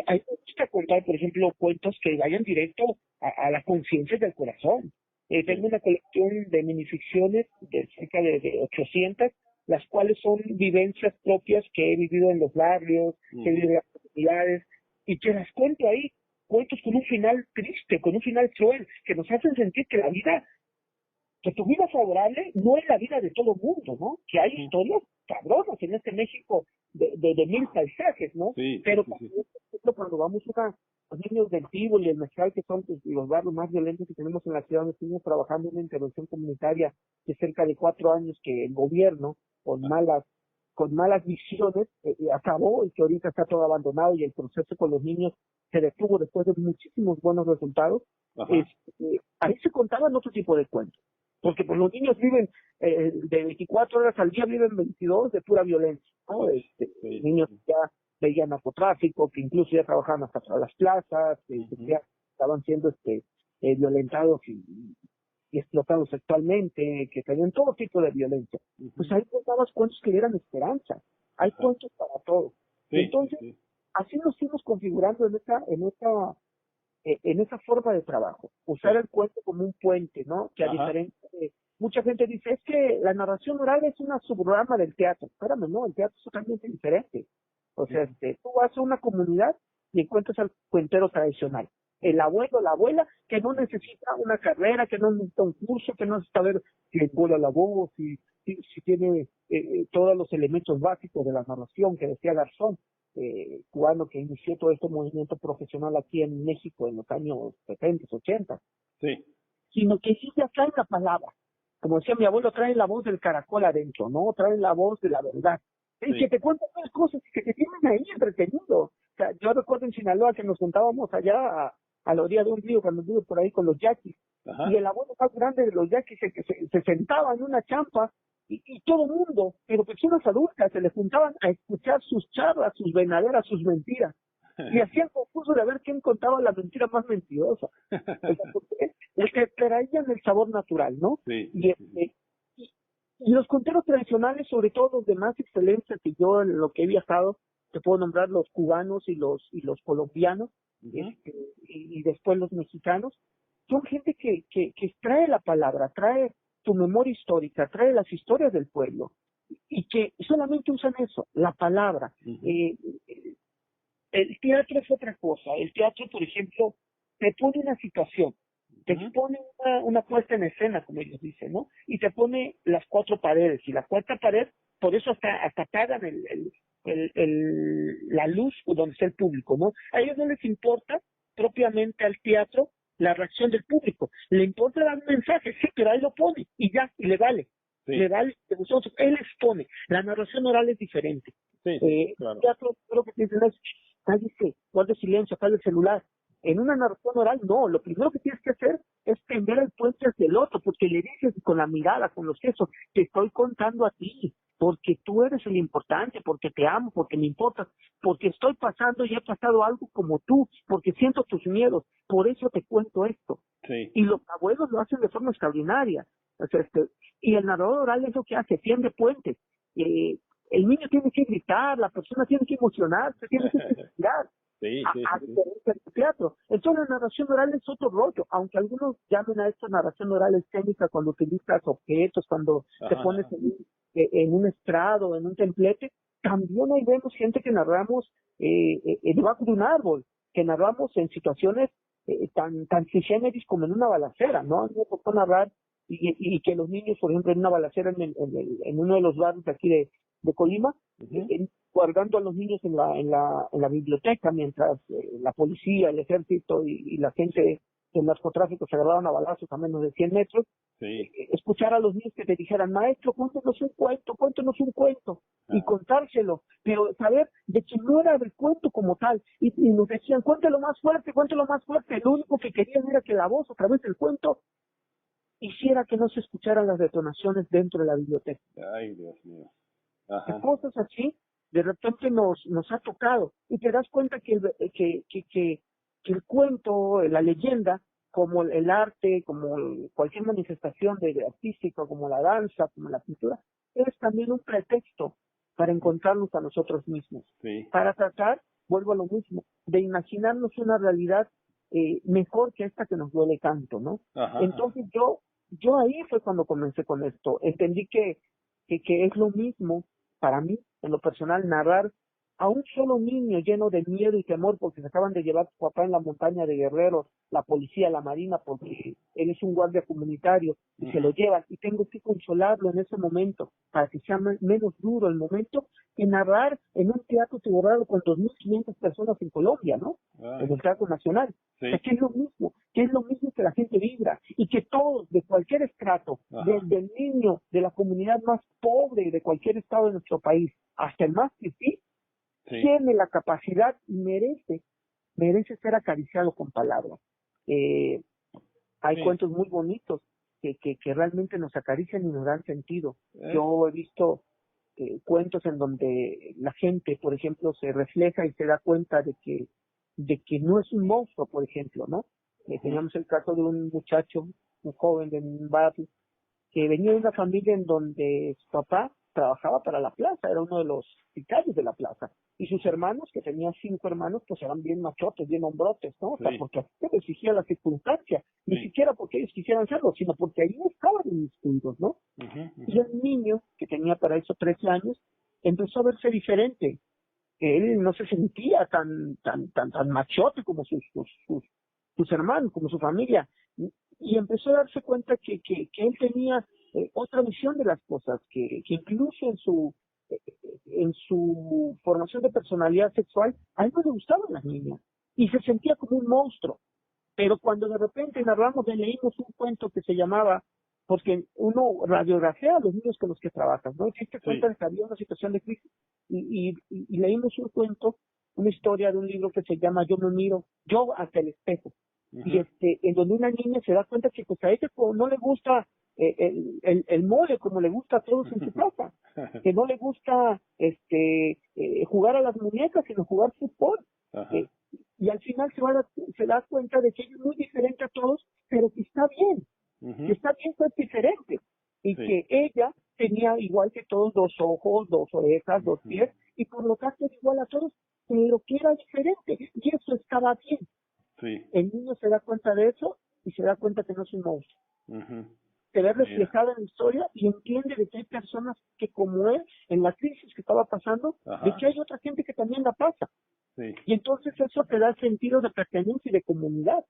Hay que contar, por ejemplo, cuentos que vayan directo a la conciencia del corazón. Tengo una colección de minificciones de cerca de 800, las cuales son vivencias propias que he vivido en los barrios, que he vivido en las comunidades, y que las cuento ahí, cuentos con un final triste, con un final cruel, que nos hacen sentir que la vida, que tu vida favorable no es la vida de todo el mundo, ¿no? Que hay historias cabronas en este México de mil paisajes, ¿no? Pero también, cuando vamos a los niños del Tívoli y el Mezcal, que son pues, los barrios más violentos que tenemos en la ciudad, donde estuvimos trabajando en una intervención comunitaria de cerca de 4 años, que el gobierno, con malas visiones, acabó, y que ahorita está todo abandonado, y el proceso con los niños se detuvo después de muchísimos buenos resultados. Ahí se contaban otro tipo de cuentos, porque pues los niños viven de 24 horas al día, viven 22 de pura violencia, ¿no? Niños que ya veían narcotráfico, que incluso ya trabajaban hasta las plazas, que ya estaban siendo violentados y explotados sexualmente, que tenían todo tipo de violencia. Pues ahí contabas cuentos que dieran esperanza, hay cuentos para todo. Entonces, así nos fuimos configurando en esa forma de trabajo, usar el cuento como un puente, ¿no? Que a diferencia de, mucha gente dice, es que la narración oral es una subrama del teatro. Espérame, no, el teatro es totalmente diferente. O sea, tú vas a una comunidad y encuentras al cuentero tradicional, el abuelo, la abuela, que no necesita una carrera, que no necesita un curso, que no necesita ver si envuela la voz, si tiene todos los elementos básicos de la narración, que decía Garzón, cubano, que inició todo este movimiento profesional aquí en México en los años 70, 80. Sino que sí ya traen la palabra. Como decía mi abuelo, traen la voz del caracol adentro, ¿no? Traen la voz de la verdad. Y que te cuentan más cosas y que te tienen ahí entretenido. O sea, yo recuerdo en Sinaloa que nos juntábamos allá a la orilla de un río cuando estuve por ahí con los yaquis. Y el abuelo más grande de los yaquis se sentaba en una champa y todo el mundo, pero personas adultas, se le juntaban a escuchar sus charlas, sus venaderas, sus mentiras. Y hacían concurso de ver quién contaba la mentira más mentirosa. O sea, porque el que traían el sabor natural, ¿no? Y Y los conteros tradicionales, sobre todo los de más excelencia que yo en lo que he viajado, te puedo nombrar los cubanos y los colombianos, y después los mexicanos, son gente que trae la palabra, trae tu memoria histórica, trae las historias del pueblo, y que solamente usan eso, la palabra. El teatro es otra cosa. El teatro, por ejemplo, te pone una situación, te expone una puesta en escena, como ellos dicen, ¿no? Y te pone las cuatro paredes, y la cuarta pared, por eso hasta apagan la luz donde está el público, ¿no? A ellos no les importa propiamente al teatro la reacción del público, le importa dar un mensaje, sí, pero ahí lo pone, y ya, y le vale. Sí. Le vale de nosotros, él expone. La narración oral es diferente. Sí, claro. El teatro, creo que dicen es, cállese, guarde silencio, apague el celular. En una narración oral, no, lo primero que tienes que hacer es tender el puente hacia el otro, porque le dices con la mirada, con los gestos, te estoy contando a ti, porque tú eres el importante, porque te amo, porque me importas, porque estoy pasando y he pasado algo como tú, porque siento tus miedos, por eso te cuento esto. Sí. Y los abuelos lo hacen de forma extraordinaria. O sea, y el narrador oral es lo que hace, tiende puentes. El niño tiene que gritar, la persona tiene que emocionarse, tiene que respirar. A diferencia del teatro. Entonces la narración oral es otro rollo, aunque algunos llamen a esta narración oral escénica cuando utilizas objetos, cuando te pones en un estrado, en un templete. También ahí vemos gente que narramos debajo de un árbol, que narramos en situaciones tan generis como en una balacera, ¿no? A mí me tocó narrar y que los niños, por ejemplo, en una balacera en uno de los barrios aquí de Colima, guardando a los niños en la biblioteca mientras la policía, el ejército y la gente del narcotráfico se agarraban a balazos a menos de 100 metros, escuchar a los niños que te dijeran, maestro, cuéntenos un cuento, y contárselo, pero saber de que no era del cuento como tal, y nos decían, cuéntelo más fuerte, lo único que querían era que la voz a través del cuento hiciera que no se escucharan las detonaciones dentro de la biblioteca. Ay, Dios mío. Ajá. Cosas así, de repente nos ha tocado, y te das cuenta que el cuento, la leyenda, como el arte, como cualquier manifestación de artística, como la danza, como la pintura, es también un pretexto para encontrarnos a nosotros mismos, para tratar, vuelvo a lo mismo, de imaginarnos una realidad mejor que esta que nos duele tanto, ¿no? Ajá. Entonces yo ahí fue cuando comencé con esto, entendí que es lo mismo para mí, en lo personal, narrar a un solo niño lleno de miedo y temor porque se acaban de llevar a su papá en la montaña de Guerrero, la policía, la marina, porque él es un guardia comunitario y se lo llevan, y tengo que consolarlo en ese momento para que sea menos duro el momento que narrar en un teatro cerrado con 2.500 personas en Colombia, ¿no? En el Teatro Nacional. Sí. O sea, que es lo mismo que la gente vibra, y que todos, de cualquier estrato, desde el niño de la comunidad más pobre de cualquier estado de nuestro país hasta el más fifí, tiene la capacidad y merece ser acariciado con palabras. Hay cuentos muy bonitos que realmente nos acarician y nos dan sentido. Yo he visto cuentos en donde la gente, por ejemplo, se refleja y se da cuenta de que no es un monstruo, por ejemplo, ¿no? Teníamos el caso de un muchacho, un joven de un barrio, que venía de una familia en donde su papá trabajaba para la plaza, era uno de los sicarios de la plaza, y sus hermanos, que tenían 5 hermanos, pues eran bien machotes, bien hombrotes, ¿no? O sea, porque así se les exigía la circunstancia, ni siquiera porque ellos quisieran serlo, sino porque ahí estaban inmiscuidos, ¿no? Y el niño, que tenía para eso 13 años, empezó a verse diferente. Él no se sentía tan machote como sus hermanos, como su familia, y empezó a darse cuenta que él tenía otra visión de las cosas, que incluso en su formación de personalidad sexual, a él no le gustaban las niñas, y se sentía como un monstruo. Pero cuando de repente narramos y leímos un cuento que se llamaba, porque uno radiografía a los niños con los que trabajas, ¿no? Existe cuenta de que había una situación de crisis, y leímos un cuento, una historia de un libro que se llama Yo me miro, yo ante el espejo. Y en donde una niña se da cuenta que pues a ella no le gusta el mole como le gusta a todos en su casa, que no le gusta jugar a las muñecas, sino jugar fútbol. Y al final se da cuenta de que ella es muy diferente a todos, pero que está bien, que está bien ser diferente, y que ella tenía igual que todos 2 ojos, 2 orejas, 2 pies, y por lo tanto era igual a todos, pero que era diferente, y eso estaba bien. Sí. El niño se da cuenta de eso y se da cuenta que no es un monstruo. Se ve reflejado en la historia y entiende de que hay personas que como él, en la crisis que estaba pasando, de que hay otra gente que también la pasa. Sí. Y entonces eso te da sentido de pertenencia y de comunidad.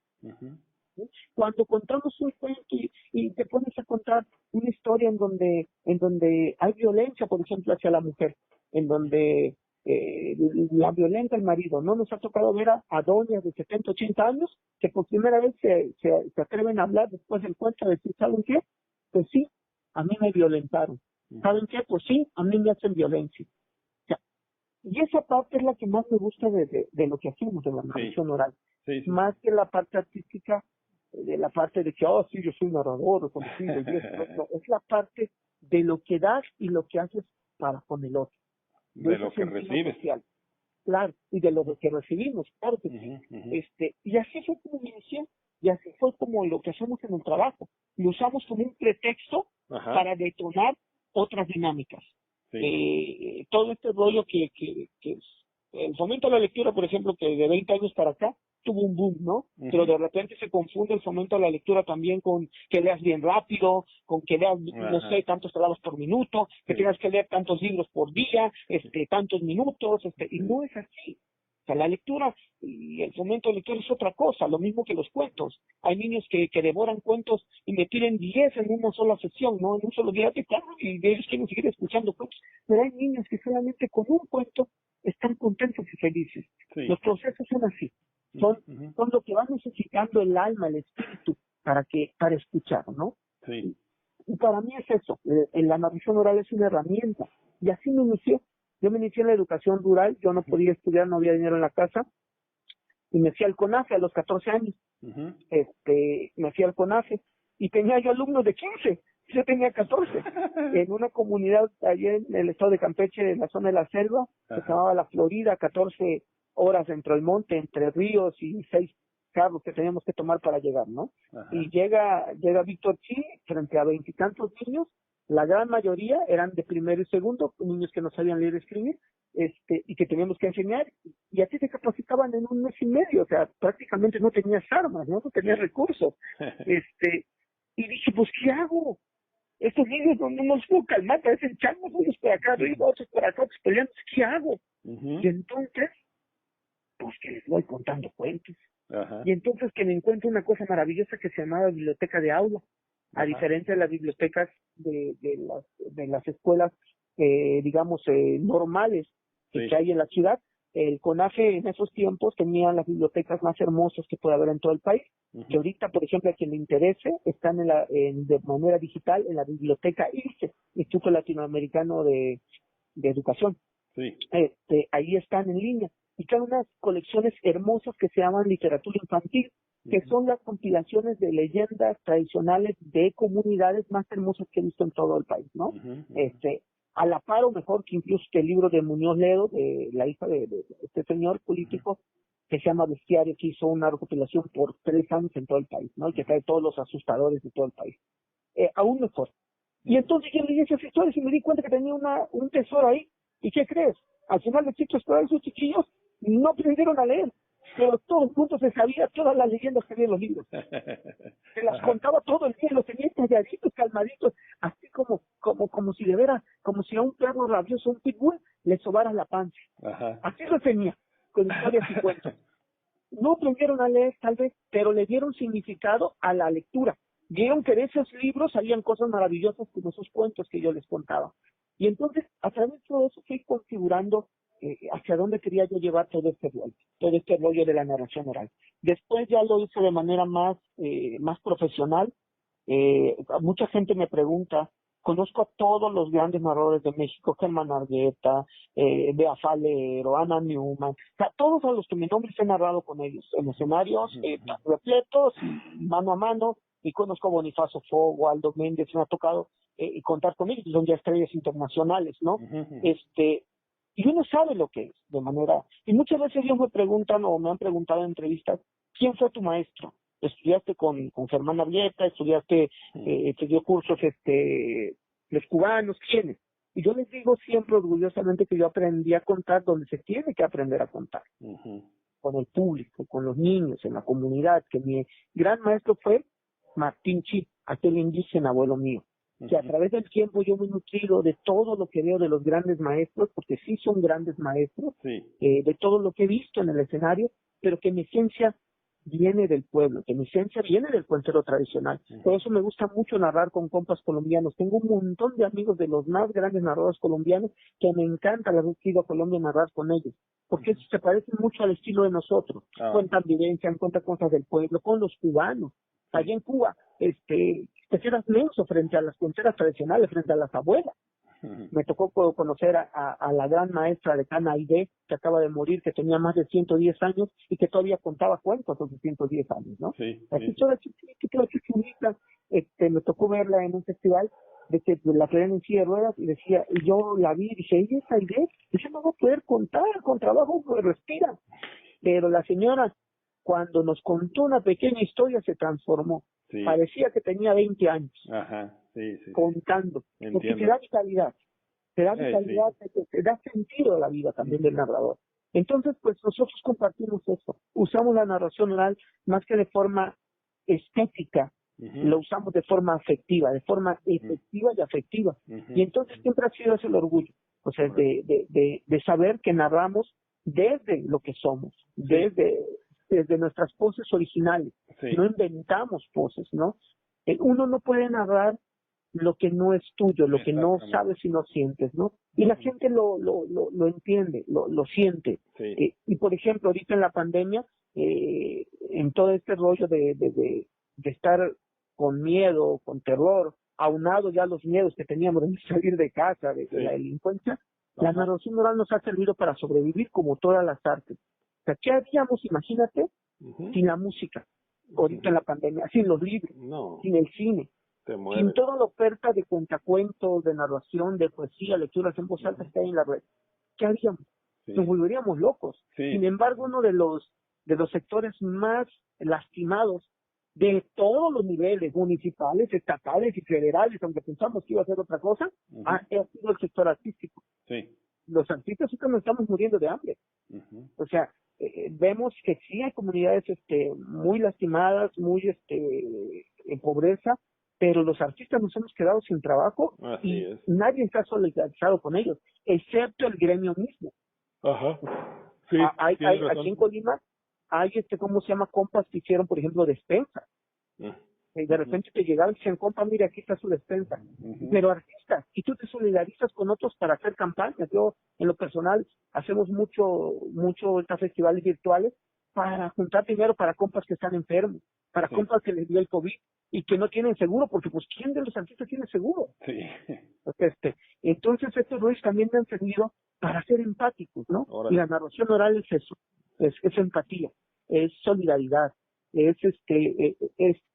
¿Sí? Cuando contamos un cuento y te pones a contar una historia en donde hay violencia, por ejemplo, hacia la mujer, en donde la violenta el marido, ¿no? Nos ha tocado ver a doñas de 70, 80 años que por primera vez se atreven a hablar después del cuento, de decir, ¿saben qué? Pues sí, a mí me violentaron. ¿Saben qué? Pues sí, a mí me hacen violencia. O sea, y esa parte es la que más me gusta de lo que hacemos, de la narración oral. Sí. Más que la parte artística, de la parte de que, oh, sí, yo soy narrador, conocido, y eso, no, es la parte de lo que das y lo que haces para con el otro. De lo que recibes. Social. Claro, y de lo que recibimos, claro que sí. Y así fue como me inicié, y así fue como lo que hacemos en el trabajo. Lo usamos como un pretexto para detonar otras dinámicas. Sí. Todo este rollo que el fomento a la lectura, por ejemplo, que de 20 años para acá tuvo un boom, ¿no? Pero de repente se confunde el fomento a la lectura también con que leas bien rápido, con que leas, no sé, tantos palabras por minuto, que tengas que leer tantos libros por día, tantos minutos, y no es así. O sea, la lectura y el fomento a la lectura es otra cosa, lo mismo que los cuentos. Hay niños que devoran cuentos y me tienen 10 en una sola sesión, ¿no? En un solo día, y de ellos quieren seguir escuchando cuentos. Pero hay niños que solamente con un cuento están contentos y felices. Sí. Los procesos son así. Son lo que va necesitando el alma, el espíritu, para escuchar, ¿no? Sí. Y para mí es eso. La narración oral es una herramienta. Y así me inició. Yo me inicié en la educación rural, yo no podía estudiar, no había dinero en la casa, y me fui al CONAFE a los 14 años. Me fui al CONAFE, y tenía yo alumnos de 15, yo tenía 14, en una comunidad allá en el estado de Campeche, en la zona de la selva, que se llamaba La Florida, 14 horas dentro del monte, entre ríos y 6 carros que teníamos que tomar para llegar, ¿no? Y llega Víctor Chi frente a 20 y tantos niños. La gran mayoría eran de primero y segundo, niños que no sabían leer y escribir, y que teníamos que enseñar, y así te capacitaban en un mes y medio, o sea, prácticamente no tenías armas, no tenías recursos. Y dije, pues, ¿qué hago? Estos niños no los puedo calmar, parecen changos, unos por acá arriba, otros por acá, otros peleando, ¿qué hago? Y entonces, pues que les voy contando cuentos. Y entonces que me encuentro una cosa maravillosa que se llamaba biblioteca de aula. A diferencia de las bibliotecas de las escuelas, digamos, normales que hay en la ciudad, el CONAFE en esos tiempos tenía las bibliotecas más hermosas que puede haber en todo el país, que ahorita, por ejemplo, a quien le interese, están de manera digital en la biblioteca ILSE, Instituto Latinoamericano de Educación. Sí. Ahí están en línea. Y hay unas colecciones hermosas que se llaman literatura infantil, que son las compilaciones de leyendas tradicionales de comunidades más hermosas que he visto en todo el país, ¿no? A la par o mejor que incluso el libro de Muñoz Ledo, de la hija de este señor político, que se llama Bestiario, que hizo una recopilación por 3 años en todo el país, ¿no? Y que trae todos los asustadores de todo el país. Aún mejor. Y entonces yo leí esas historias y me di cuenta que tenía un tesoro ahí. ¿Y qué crees? Al final de ciclo escolar, esos chiquillos no aprendieron a leer, pero todo el mundo se sabía todas las leyendas que había en los libros. Se las contaba todo el día, los tenía calladitos, calmaditos, así como si de veras, como si a un perro rabioso, un pitbull, le sobara la panza. Así lo tenía, con historias y cuentos. No aprendieron a leer, tal vez, pero le dieron significado a la lectura. Vieron que de esos libros salían cosas maravillosas como esos cuentos que yo les contaba. Y entonces, a través de todo eso, fui configurando hacia dónde quería yo llevar todo este rollo de la narración oral. Después ya lo hice de manera más profesional. Mucha gente me pregunta, conozco a todos los grandes narradores de México, Germán Argueta, Bea Falero, Ana Newman, o sea, todos a los que mi nombre se he narrado con ellos, en escenarios repletos, mano a mano, y conozco a Bonifacio Fogo, Aldo Méndez, me ha tocado y contar con ellos, son ya estrellas internacionales, ¿no? Y uno sabe lo que es, de manera, y muchas veces ellos me preguntan o me han preguntado en entrevistas, ¿quién fue tu maestro? ¿Estudiaste con Germán Arrieta? ¿Estudiaste, te dio cursos los cubanos, ¿quiénes? Y yo les digo siempre orgullosamente que yo aprendí a contar donde se tiene que aprender a contar, con el público, con los niños, en la comunidad, que mi gran maestro fue Martín Chi, aquel indígena abuelo mío, que a través del tiempo yo me he nutrido de todo lo que veo de los grandes maestros, porque sí son grandes maestros, de todo lo que he visto en el escenario, pero que mi esencia viene del pueblo, que mi esencia viene del cuentero tradicional. Por eso me gusta mucho narrar con compas colombianos. Tengo un montón de amigos de los más grandes narradores colombianos que me encanta haber ido a Colombia a narrar con ellos, porque se parecen mucho al estilo de nosotros. Cuentan vivencia, cuentan cosas del pueblo, con los cubanos. Allá en Cuba, te quedas menso frente a las cuenteras tradicionales, frente a las abuelas. Me tocó conocer a la gran maestra de Cana Aide, que acaba de morir, que tenía más de 110 años y que todavía contaba cuentos a sus 110 años, ¿no? Así toda chiquita, me tocó verla en un festival de que la traían en silla de ruedas y decía, y yo la vi y dije, ¿y esa Aide? Ella no va a poder contar, con trabajo pues, respira. Pero la señora, cuando nos contó una pequeña historia, se transformó. Parecía que tenía 20 años. Contando. Porque te da vitalidad. Te da vitalidad, te da sentido a la vida también del narrador. Entonces, pues nosotros compartimos eso. Usamos la narración oral más que de forma estética, lo usamos de forma afectiva, de forma efectiva y afectiva. Y entonces siempre ha sido ese el orgullo. O sea, de saber que narramos desde lo que somos, desde nuestras poses originales. No inventamos poses, ¿no? Uno no puede narrar lo que no es tuyo, lo que no sabes y no sientes, ¿no? Y la gente lo entiende, lo siente. Y por ejemplo, ahorita en la pandemia, en todo este rollo de estar con miedo, con terror, aunado ya a los miedos que teníamos de salir de casa, de la delincuencia, la narración oral nos ha servido para sobrevivir como todas las artes. O sea, ¿qué haríamos, imagínate, sin la música, ahorita en la pandemia, sin los libros, sin el cine? Sin toda la oferta de cuentacuentos, de narración, de poesía, lecturas en voz alta que hay en la red, ¿qué haríamos? Nos volveríamos locos. Sin embargo, uno de los sectores más lastimados de todos los niveles, municipales, estatales y federales, aunque pensamos que iba a ser otra cosa, ha sido el sector artístico. Los artistas sí que nos estamos muriendo de hambre. O sea, vemos que sí hay comunidades muy lastimadas, muy en pobreza, pero los artistas nos hemos quedado sin trabajo y nadie está solidarizado con ellos, excepto el gremio mismo. Aquí en Colima hay ¿cómo se llama? Compas que hicieron, por ejemplo, despensa. Y de repente te llegaban y decían, compa, mira, aquí está su despensa. Pero artistas, y tú te solidarizas con otros para hacer campañas. Yo, en lo personal, hacemos mucho estas festivales virtuales para juntar dinero para compas que están enfermos, para compas que les dio el COVID y que no tienen seguro, porque pues ¿quién de los artistas tiene seguro? Entonces estos roles también me han servido para ser empáticos, ¿no? Y la narración oral es eso, es empatía, es solidaridad, es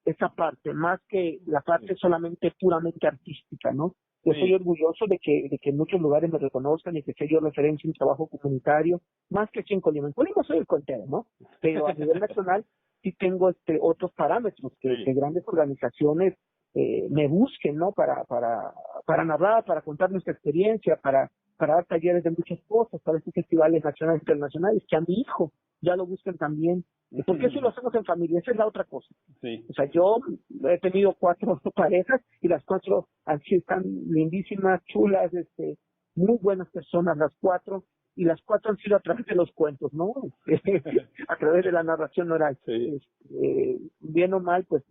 esa parte, más que la parte solamente puramente artística, ¿no? Yo soy orgulloso de que en muchos lugares me reconozcan y que sea yo referencia en trabajo comunitario, más que aquí en Colima. En Colima soy el contero, ¿no? Pero a nivel nacional sí tengo otros parámetros que grandes organizaciones me busquen, ¿no? Para narrar, para contar nuestra experiencia, para dar talleres de muchas cosas, para estos festivales nacionales e internacionales, que a mi hijo ya lo busquen también. Porque eso lo hacemos en familia, esa es la otra cosa. O sea, yo he tenido 4 parejas y las 4 así están lindísimas, chulas, muy buenas personas las 4, y las 4 han sido a través de los cuentos, ¿no? A través de la narración oral. Bien o mal, pues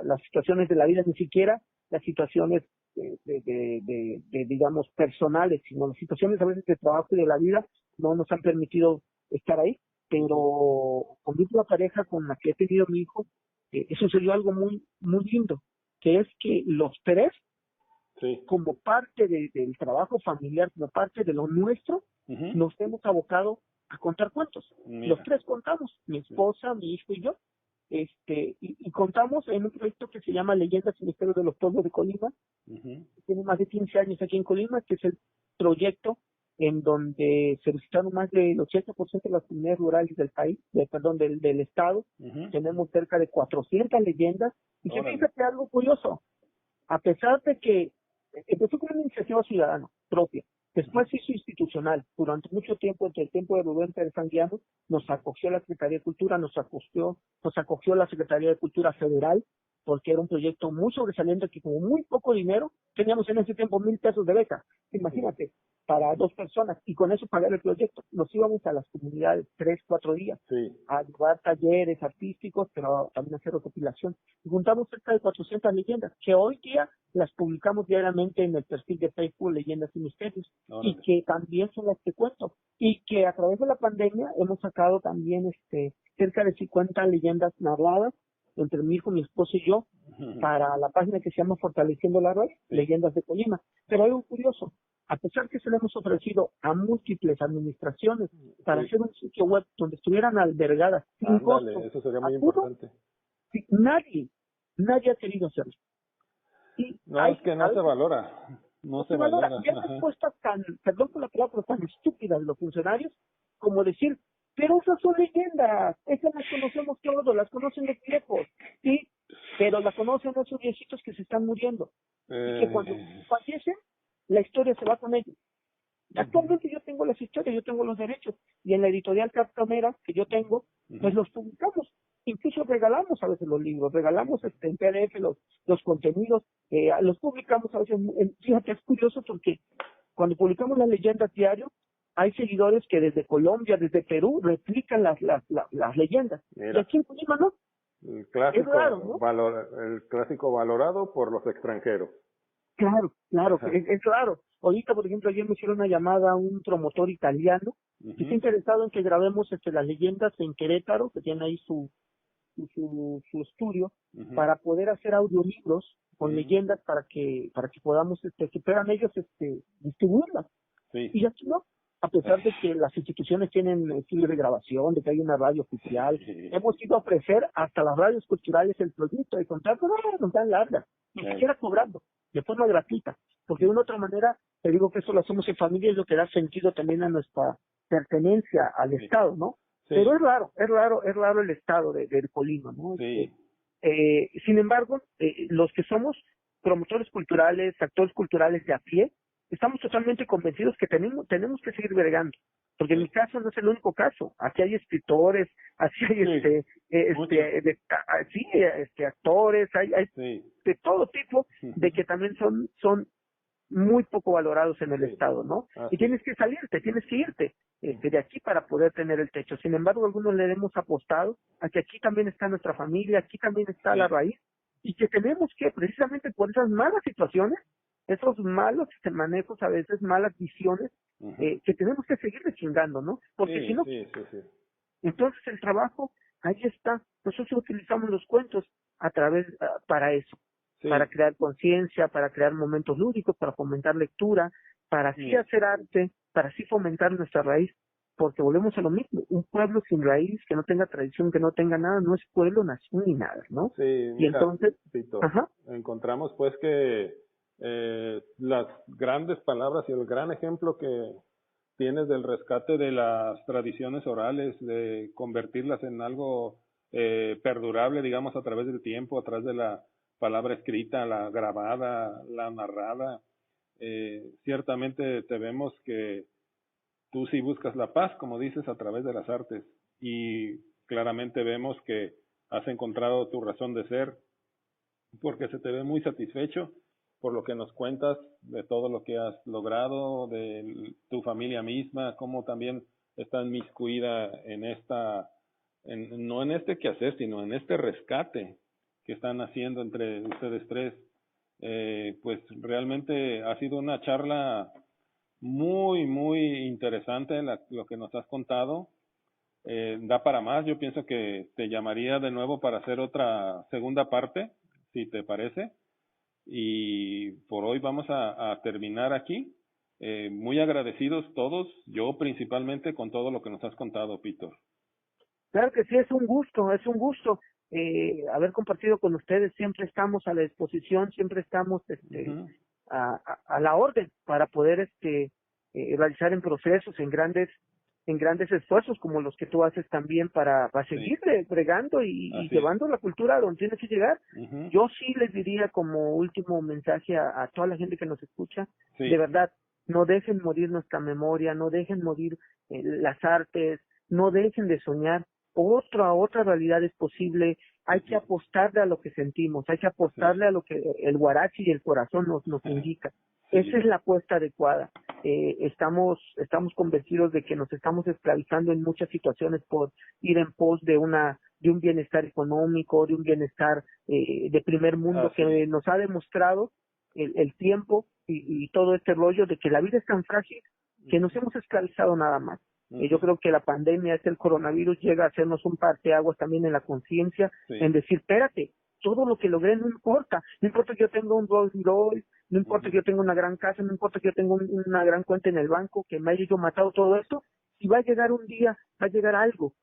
las situaciones de la vida, ni siquiera las situaciones digamos, personales, sino las situaciones a veces de trabajo y de la vida no nos han permitido estar ahí. Pero con la pareja con la que he tenido mi hijo, sucedió algo muy, muy lindo, que es que los 3, como parte del trabajo familiar, como parte de lo nuestro, nos hemos abocado a contar cuentos. Los 3 contamos, mi esposa, mi hijo y yo, y contamos en un proyecto que se llama Leyendas y Misterios de los Pueblos de Colima. Tiene más de 15 años aquí en Colima, que es el proyecto en donde se visitaron más del 80% de las comunidades rurales del país, del estado. Tenemos cerca de 400 leyendas. Y que fíjate algo curioso, a pesar de que empezó como una iniciativa ciudadana propia, después se hizo institucional. Durante mucho tiempo, entre el tiempo de Rubén Pérez Anguiano, nos acogió la Secretaría de Cultura, nos acogió la Secretaría de Cultura Federal, porque era un proyecto muy sobresaliente que con muy poco dinero, teníamos en ese tiempo 1,000 pesos de beca, imagínate, para 2 personas, y con eso pagar el proyecto. Nos íbamos a las comunidades 3, 4 días, Sí. a llevar talleres artísticos, pero también a hacer recopilación. Y juntamos cerca de 400 leyendas, que hoy día las publicamos diariamente en el perfil de Facebook Leyendas y Misterios, y Órale. que también son las que cuento. Y que a través de la pandemia hemos sacado también cerca de 50 leyendas narradas, entre mi hijo, mi esposo y yo, para la página que se llama Fortaleciendo la Red, Sí. Leyendas de Colima. Pero algo curioso, a pesar que se le hemos ofrecido a múltiples administraciones para Sí. hacer un sitio web donde estuvieran albergadas sin costo, Ándale, eso sería muy apuro, importante. sí, nadie ha querido hacerlo. Y No, es que no se valora. no No se se valora. valora. Y hay Ajá. respuestas tan, perdón por la palabra, pero tan estúpidas de los funcionarios, como decir, pero esas son leyendas, esas las conocemos todos, las conocen los viejos, sí, pero las conocen esos viejitos que se están muriendo. Y que cuando fallecen, la historia se va con ellos. Actualmente yo tengo las historias, yo tengo los derechos, y en la editorial Cartonera que yo tengo, pues los publicamos. Incluso regalamos a veces los libros, regalamos en PDF los contenidos, los publicamos a veces. Fíjate, es curioso porque cuando publicamos las leyendas diario, hay seguidores que desde Colombia, desde Perú, replican las leyendas. Mira. Y aquí en Colima no. El Es clásico, raro, ¿no? el clásico valorado por los extranjeros. Claro, Ajá. es raro. Ahorita, por ejemplo, ayer me hicieron una llamada a un promotor italiano que está interesado en que grabemos las leyendas en Querétaro, que tiene ahí su estudio, para poder hacer audiolibros con leyendas para que podamos, que puedan ellos distribuirlas. Sí. Y aquí no, a pesar de que las instituciones tienen estudios de grabación, de que hay una radio oficial, hemos ido a ofrecer hasta las radios culturales el proyecto de contar, pero no tan larga, ni siquiera cobrando, de forma gratuita, porque de una otra manera, te digo que eso lo hacemos en familia, es lo que da sentido también a nuestra pertenencia al Estado, ¿no? Sí. Pero es raro el Estado del Colima, ¿no? Sí. Sin embargo, los que somos promotores culturales, actores culturales de a pie, estamos totalmente convencidos que tenemos que seguir bregando, porque en mi caso no es el único caso. Aquí hay escritores, aquí hay actores, hay de todo tipo, de que también son muy poco valorados en el Estado, ¿no? Y tienes que salirte, tienes que irte de aquí para poder tener el techo. Sin embargo, algunos le hemos apostado a que aquí también está nuestra familia, aquí también está la raíz, y que tenemos que, precisamente por esas malas situaciones, esos malos manejos, a veces malas visiones, que tenemos que seguir chingando, ¿no? Porque si no, entonces el trabajo, ahí está. Nosotros utilizamos los cuentos para eso. Para crear conciencia, para crear momentos lúdicos, para fomentar lectura, para así hacer arte, para así fomentar nuestra raíz, porque volvemos a lo mismo, un pueblo sin raíz, que no tenga tradición, que no tenga nada, no es pueblo, nación ni nada, ¿no? Sí, y mira, entonces, Pito, encontramos pues que las grandes palabras y el gran ejemplo que tienes del rescate de las tradiciones orales, de convertirlas en algo perdurable, digamos, a través del tiempo, a través de la palabra escrita, la grabada, la narrada. Ciertamente te vemos que tú sí buscas la paz, como dices, a través de las artes, y claramente vemos que has encontrado tu razón de ser, porque se te ve muy satisfecho por lo que nos cuentas de todo lo que has logrado, de tu familia misma, cómo también está inmiscuida en no en este quehacer, sino en este rescate que están haciendo entre ustedes tres. Pues realmente ha sido una charla muy, muy interesante lo que nos has contado. Da para más. Yo pienso que te llamaría de nuevo para hacer otra segunda parte, si te parece. Y por hoy vamos a terminar aquí. Muy agradecidos todos, yo principalmente, con todo lo que nos has contado, Víctor. Claro que sí, es un gusto haber compartido con ustedes. Siempre estamos a la disposición, siempre estamos a la orden para poder realizar en procesos, en grandes en grandes esfuerzos como los que tú haces también para seguir bregando y llevando la cultura a donde tiene que llegar. Yo sí les diría como último mensaje a toda la gente que nos escucha, de verdad, no dejen morir nuestra memoria, no dejen morir las artes, no dejen de soñar. Otra realidad es posible. Hay que apostarle a lo que sentimos, hay que apostarle a lo que el huarache y el corazón nos indica. Esa es la apuesta adecuada. Estamos convencidos de que nos estamos esclavizando en muchas situaciones por ir en pos de un bienestar económico, de un bienestar de primer mundo que nos ha demostrado el tiempo y todo este rollo de que la vida es tan frágil que nos hemos esclavizado nada más. Yo creo que la pandemia, el coronavirus, llega a hacernos un parteaguas también en la conciencia, en decir, espérate, todo lo que logré no importa que yo tenga un Rolls Royce, no importa que yo tenga una gran casa, no importa que yo tenga una gran cuenta en el banco, que me haya yo matado todo esto, si va a llegar un día, va a llegar algo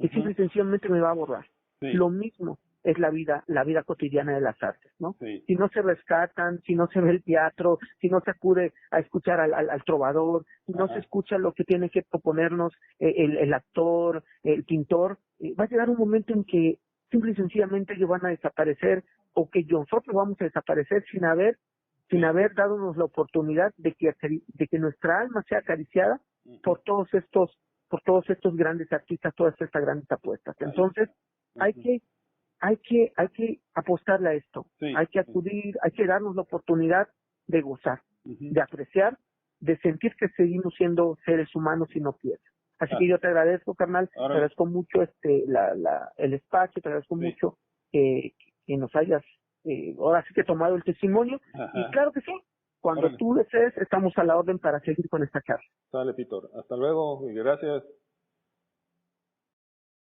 que simple y sencillamente me va a borrar. Lo mismo es la vida cotidiana de las artes, ¿no? Si no se rescatan, si no se ve el teatro, si no se acude a escuchar al trovador, si no se escucha lo que tiene que proponernos el actor, el pintor, va a llegar un momento en que simple y sencillamente ellos van a desaparecer o que nosotros vamos a desaparecer sin haber dado la oportunidad de que nuestra alma sea acariciada por todos estos grandes artistas, todas estas grandes apuestas. Entonces, hay que apostarle a esto, hay que acudir, hay que darnos la oportunidad de gozar, de apreciar, de sentir que seguimos siendo seres humanos y no piedras. Así que yo te agradezco, carnal, te agradezco mucho el espacio, te agradezco mucho que nos hayas ahora sí que tomado el testimonio, y claro que sí, cuando tú desees, estamos a la orden para seguir con esta charla. Sale, Víctor. Hasta luego y gracias.